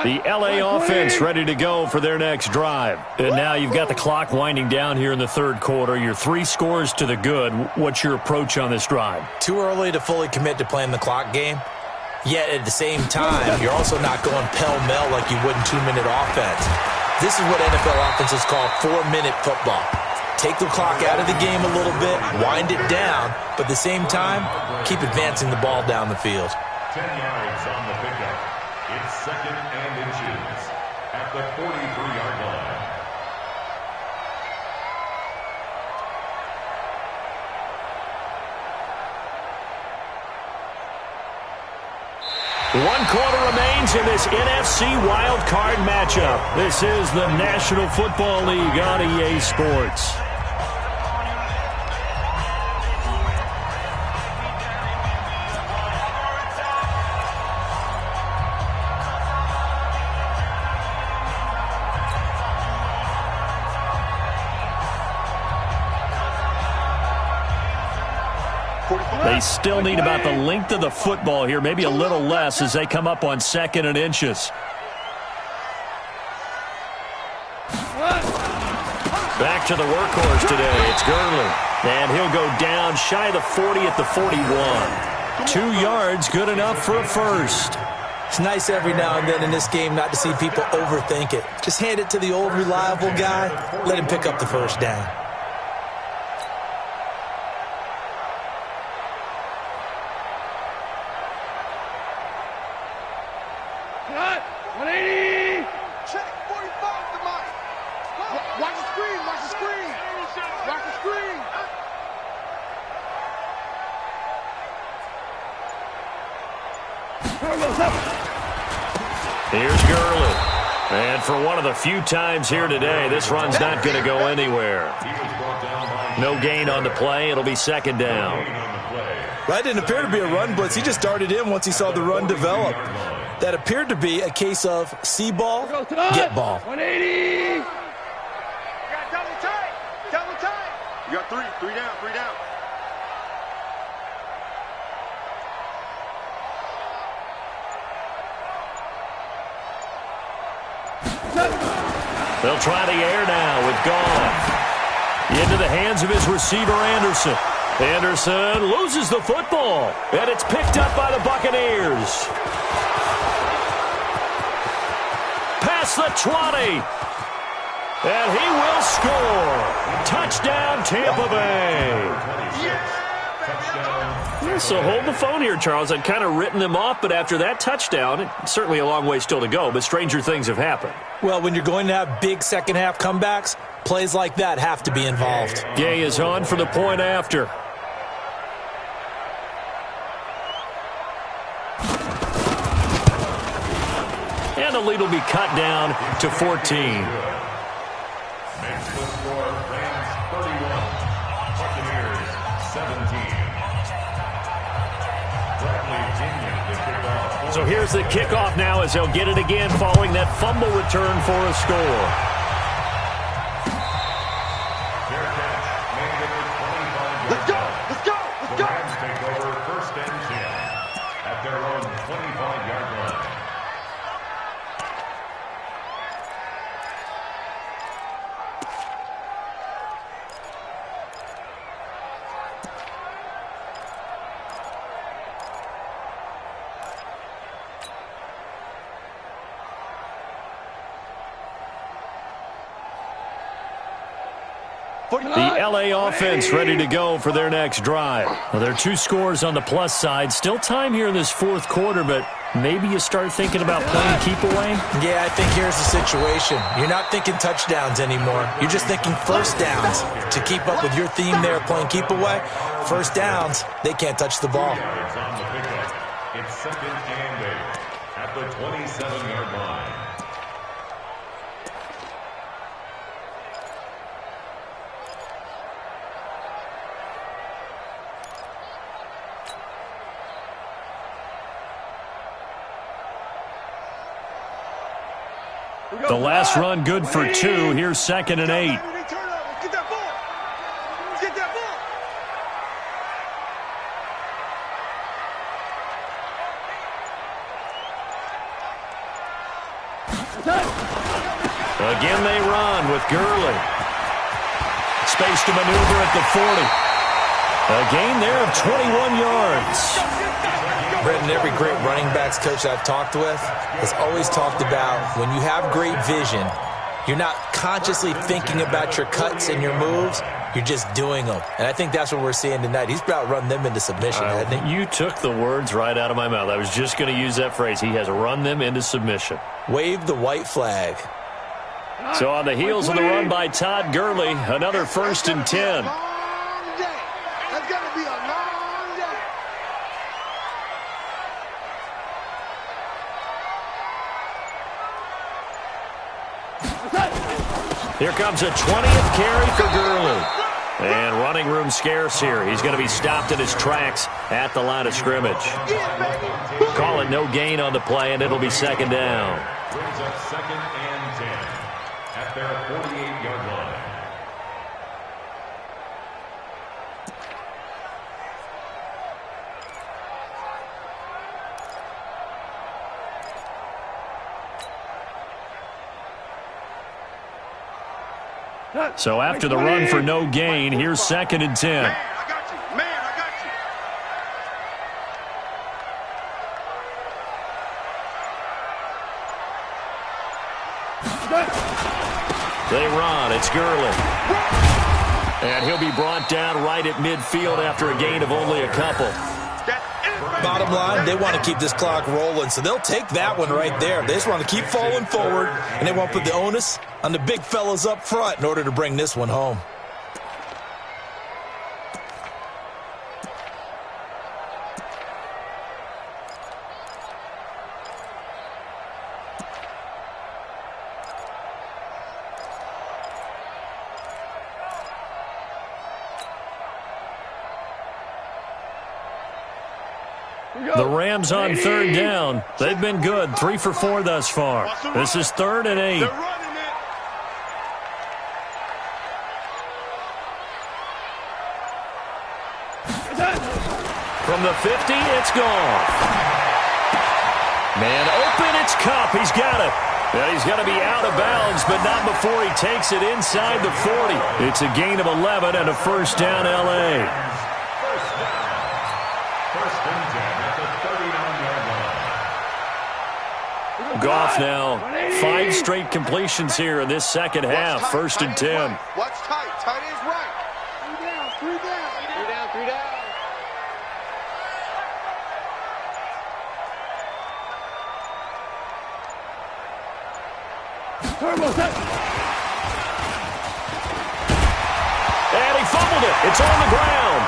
The L.A. offense ready to go for their next drive. And now you've got the clock winding down here in the 3rd quarter. You're 3 scores to the good. What's your approach on this drive? Too early to fully commit to playing the clock game. Yet at the same time, you're also not going pell-mell like you would in 2-minute offense. This is what NFL offenses call 4-minute football. Take the clock out of the game a little bit, wind it down, but at the same time, keep advancing the ball down the field. 10 yards on the pickup. It's 2nd and inches at the 43-yard line. One quarter remains in this NFC Wildcard matchup. This is the National Football League on EA Sports. They still need about the length of the football here, maybe a little less as they come up on 2nd and inches. Back to the workhorse today. It's Gurley. And he'll go down shy of the 40 at the 41. 2 yards, good enough for a first. It's nice every now and then in this game not to see people overthink it. Just hand it to the old reliable guy. Let him pick up the first down. Here's Gurley. And for one of the few times here today, this run's not going to go anywhere. No gain on the play. It'll be second down. That didn't appear to be a run blitz. He just darted in once he saw the run develop. That appeared to be a case of see ball, get ball. 180. You got double tight. Double tight. You got three down, three down. They'll try the air now with Goff. Into the hands of his receiver, Anderson. Anderson loses the football, and it's picked up by the Buccaneers. Past the 20. And he will score. Touchdown, Tampa Bay. So hold the phone here, Charles. I'd kind of written them off, but after that touchdown, it's certainly a long way still to go, but stranger things have happened. Well, when you're going to have big second-half comebacks, plays like that have to be involved. Gay is on for the point after. And the lead will be cut down to 14. Makes the score Rams 31, Buccaneers 17. So here's the kickoff now as they'll get it again following that fumble return for a score. Let's go. Let's go. Let's go. The Rams take over first and 10 at their own 25-yard line. The L.A. offense ready to go for their next drive. Well, there are two scores on the plus side. Still time here in this fourth quarter, but maybe you start thinking about playing keep away? Yeah, I think here's the situation. You're not thinking touchdowns anymore. You're just thinking first downs. To keep up with your theme there, playing keep away, first downs, they can't touch the ball. Yards on the pickup. It's second and 8 at the 27-yard line. The last run good for 2. Here's second and 8. Get that ball. Get that ball. Again they run with Gurley. Space to maneuver at the 40. A gain there of 21 yards. Brendan, every great running backs coach I've talked with has always talked about when you have great vision, you're not consciously thinking about your cuts and your moves. You're just doing them. And I think that's what we're seeing tonight. He's about run them into submission, hasn't he? You took the words right out of my mouth. I was just going to use that phrase. He has run them into submission. Wave the white flag. So on the heels of the run by Todd Gurley, another first and 10. Long day. That's going to be a long day. Here comes a 20th carry for Gurley. And running room scarce here. He's going to be stopped in his tracks at the line of scrimmage. Call it no gain on the play, and it'll be second down. Brings up second and 10 at their 48-yard line. So after the run for no gain, here's second and 10. Man, I got you. Man, I got you. They run. It's Gurley. And he'll be brought down right at midfield after a gain of only a couple. Bottom line, they want to keep this clock rolling, so they'll take that one right there. They just want to keep falling forward, and they want to put the onus on the big fellas up front in order to bring this one home. The Rams on third down. They've been good, 3 for 4 thus far. This is 3rd and 8. They're running it. From the 50, it's gone. Man open, it's Kupp. He's got it. And he's going to be out of bounds, but not before he takes it inside the 40. It's a gain of 11 and a first down, L.A. First and 10 at the 39-yard line. Goff now, 5 straight completions here in this second half. Tight, First and 10. right. Watch tight. Tight is right. 3 down. 3 down. 3 down. 3 down. And he fumbled it. It's on the ground.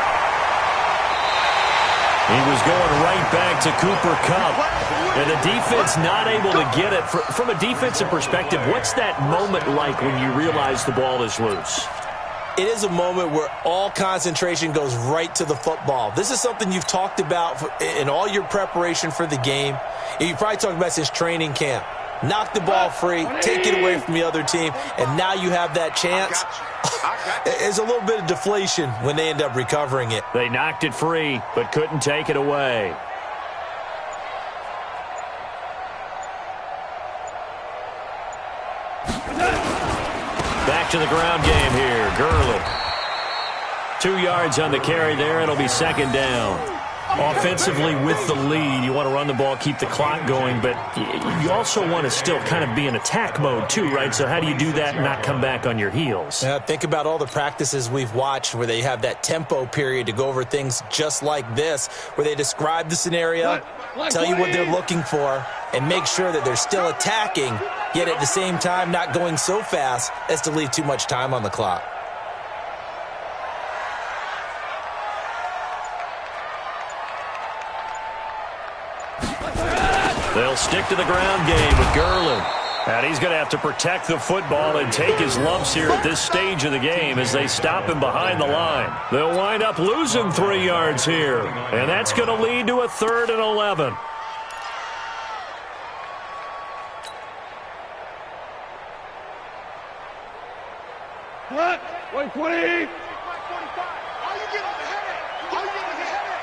He was going right back to Cooper Kupp. And the defense not able to get it. From a defensive perspective, what's that moment like when you realize the ball is loose? It is a moment where all concentration goes right to the football. This is something you've talked about in all your preparation for the game. And you probably talked about since training camp. Knock the ball free, take it away from the other team, and now you have that chance. There's a little bit of deflation when they end up recovering it. They knocked it free, but couldn't take it away. Back to the ground game here. Gurley. 2 yards on the carry there. It'll be second down. Offensively with the lead, you want to run the ball, keep the clock going, but you also want to still kind of be in attack mode too, right? So how do you do that and not come back on your heels? Think about all the practices we've watched where they have that tempo period to go over things just like this, where they describe the scenario, tell you what they're looking for, and make sure that they're still attacking, yet at the same time not going so fast as to leave too much time on the clock. They'll stick to the ground game with Gurley. And he's going to have to protect the football and take his lumps here at this stage of the game as they stop him behind the line. They'll wind up losing 3 yards here. And that's going to lead to a 3rd and 11. What? 120. How you get on the headache? How you get on the headache?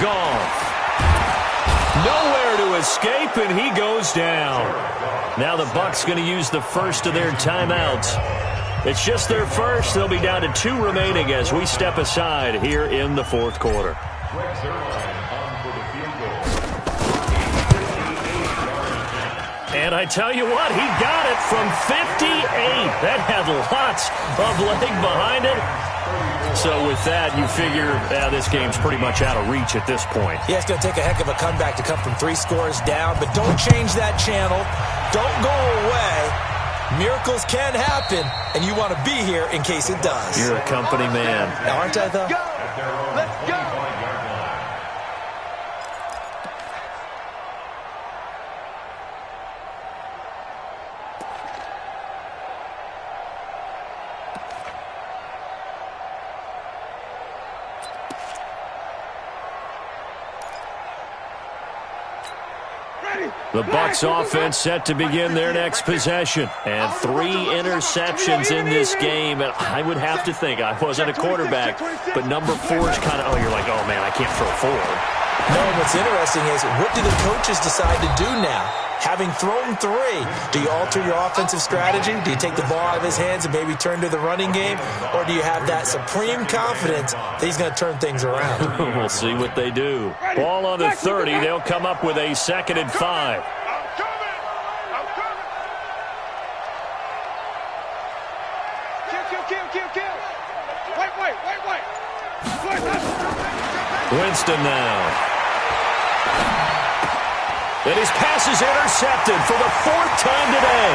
Gone. Nowhere to escape, and he goes down. Now the Bucs going to use the first of their timeouts. It's just their first. They'll be down to 2 remaining as we step aside here in the 4th quarter. And I tell you what, he got it from 58. That had lots of leg behind it. So with that, you figure this game's pretty much out of reach at this point. Yeah, it's going to take a heck of a comeback to come from 3 scores down, but don't change that channel. Don't go away. Miracles can happen, and you want to be here in case it does. You're a company man. Aren't I, though? Go! Let's go! The Bucs offense set to begin their next possession. And 3 interceptions in this game. And I would have to think, I wasn't a quarterback, but number 4 is kind of, you're like, oh, man, I can't throw 4. No, what's interesting is, what do the coaches decide to do now? Having thrown 3, do you alter your offensive strategy? Do you take the ball out of his hands and maybe turn to the running game? Or do you have that supreme confidence that he's going to turn things around? We'll see what they do. Ball on the 30. They'll come up with a 2nd and 5. I'm coming! I'm coming! Kill! Wait! Winston now. And his pass is intercepted for the 4th time today.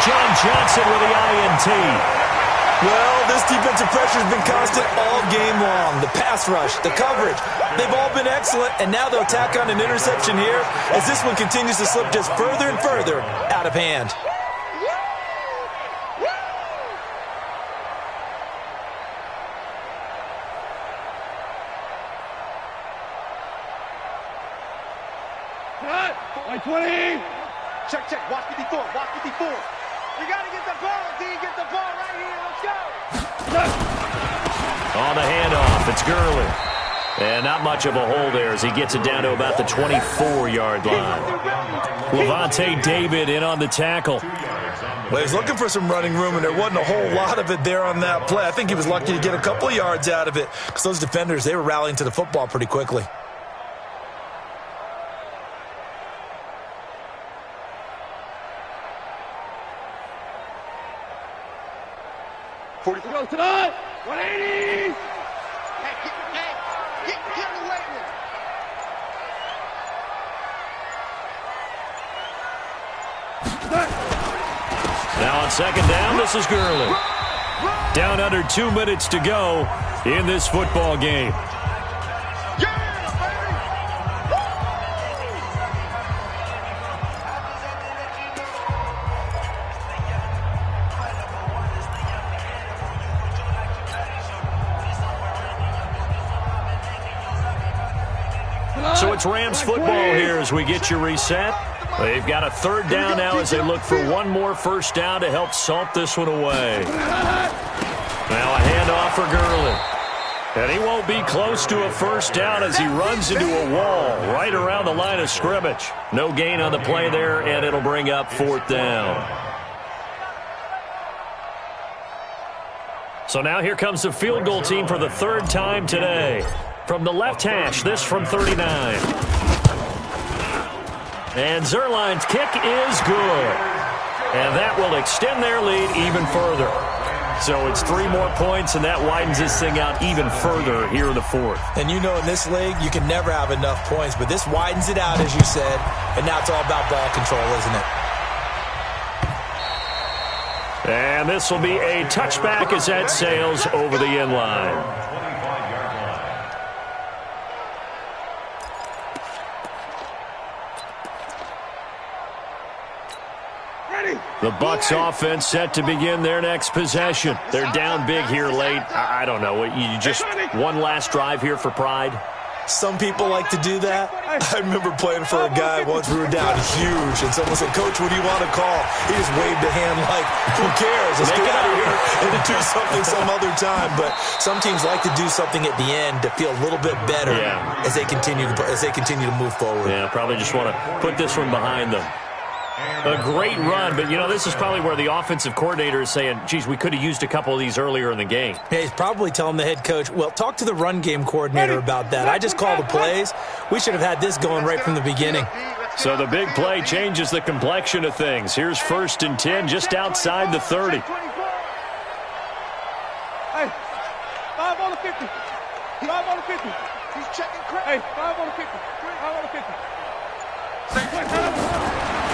John Johnson with the INT. Well, this defensive pressure has been constant all game long. The pass rush, the coverage, they've all been excellent, and now they'll tack on an interception here as this one continues to slip just further and further out of hand. Like 20. Check, check. Watch 54. Watch 54. We got to get the ball, D. Get the ball right here. Let's go. On the handoff, it's Gurley. And not much of a hole there as he gets it down to about the 24-yard line. Levante David in on the tackle. Well, he was looking for some running room, and there wasn't a whole lot of it there on that play. I think he was lucky to get a couple of yards out of it because those defenders, they were rallying to the football pretty quickly. Go tonight. 180. Hey, get away with it. Now on second down, this is Gurley. Down under 2 minutes to go in this football game. So it's Rams football here as we get you reset. They've got a third down now as they look for one more first down to help salt this one away. Now a handoff for Gurley. And he won't be close to a first down as he runs into a wall right around the line of scrimmage. No gain on the play there, and it'll bring up fourth down. So now here comes the field goal team for the third time today. From the left hash, this from 39. And Zerline's kick is good. And that will extend their lead even further. So it's 3 more points, and that widens this thing out even further here in the fourth. And you know in this league, you can never have enough points, but this widens it out, as you said, and now it's all about ball control, isn't it? And this will be a touchback as that sails over the end line. The Bucs offense set to begin their next possession. They're down big here late. I don't know. You just one last drive here for pride? Some people like to do that. I remember playing for a guy once. We were down huge, and someone said, "Coach, what do you want to call?" He just waved a hand like, "Who cares? Let's get out of here and do something some other time." But some teams like to do something at the end to feel a little bit better as they continue to move forward. Yeah, probably just want to put this one behind them. A great run, but, you know, this is probably where the offensive coordinator is saying, geez, we could have used a couple of these earlier in the game. Yeah, he's probably telling the head coach, well, talk to the run game coordinator about that. I just call the plays. We should have had this going right from the beginning. So the big play changes the complexion of things. Here's 1st and 10 just outside the 30. Hey, 5 on the 50. 5 on the 50. He's checking credit. Hey, 5 on the 50. 5 on the 50.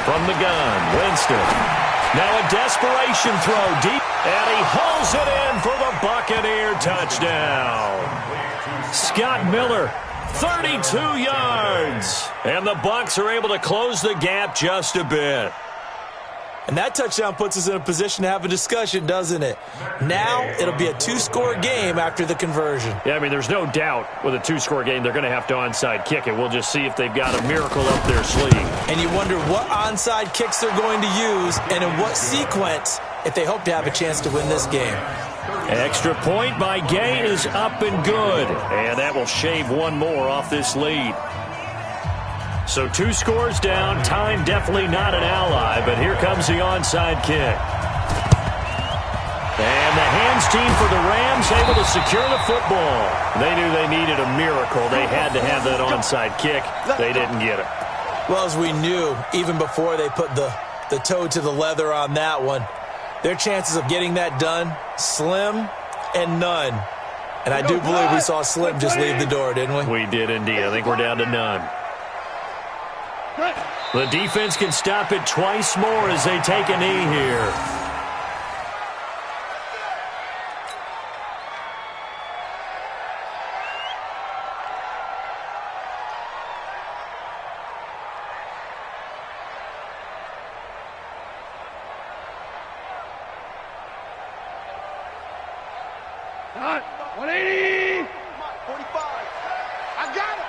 From the gun, Winston. Now a desperation throw deep, and he hauls it in for the Buccaneer touchdown. Scott Miller, 32 yards. And the Bucs are able to close the gap just a bit. And that touchdown puts us in a position to have a discussion, doesn't it? Now it'll be a 2-score game after the conversion. Yeah, I mean, there's no doubt with a 2-score game they're going to have to onside kick it. We'll just see if they've got a miracle up their sleeve. And you wonder what onside kicks they're going to use and in what sequence if they hope to have a chance to win this game. Extra point by Gay is up and good. And that will shave one more off this lead. So 2 scores down, time definitely not an ally, but here comes the onside kick. And the hands team for the Rams able to secure the football. They knew they needed a miracle. They had to have that onside kick. They didn't get it. Well, as we knew, even before they put the toe to the leather on that one, their chances of getting that done, slim and none. And I do believe we saw Slim just leave the door, didn't we? We did indeed. I think we're down to none. The defense can stop it twice more as they take a knee here. 180. 45. I got him.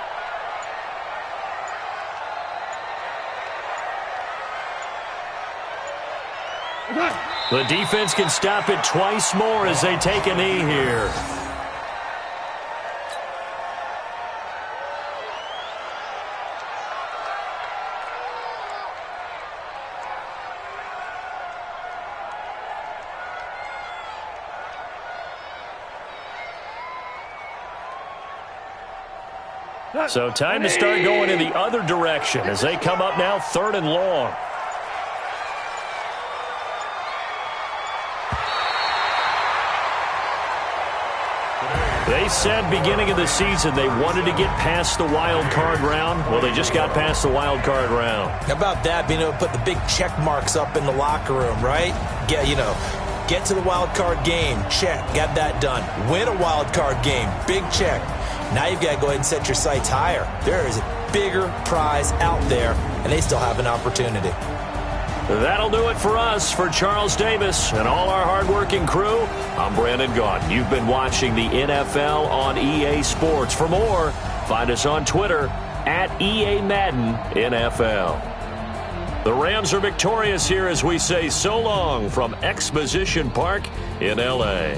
The defense can stop it twice more as they take a knee here. So time to start going in the other direction as they come up now 3rd and long. They said beginning of the season they wanted to get past the wild card round. Well, they just got past the wild card round. How about that, being able to put the big check marks up in the locker room, right? Get to the wild card game, check, got that done. Win a wild card game, big check. Now you've got to go ahead and set your sights higher. There is a bigger prize out there, and they still have an opportunity. That'll do it for us. For Charles Davis and all our hardworking crew, I'm Brandon Gaudin. You've been watching the NFL on EA Sports. For more, find us on Twitter at EA Madden NFL. The Rams are victorious here as we say so long from Exposition Park in L.A.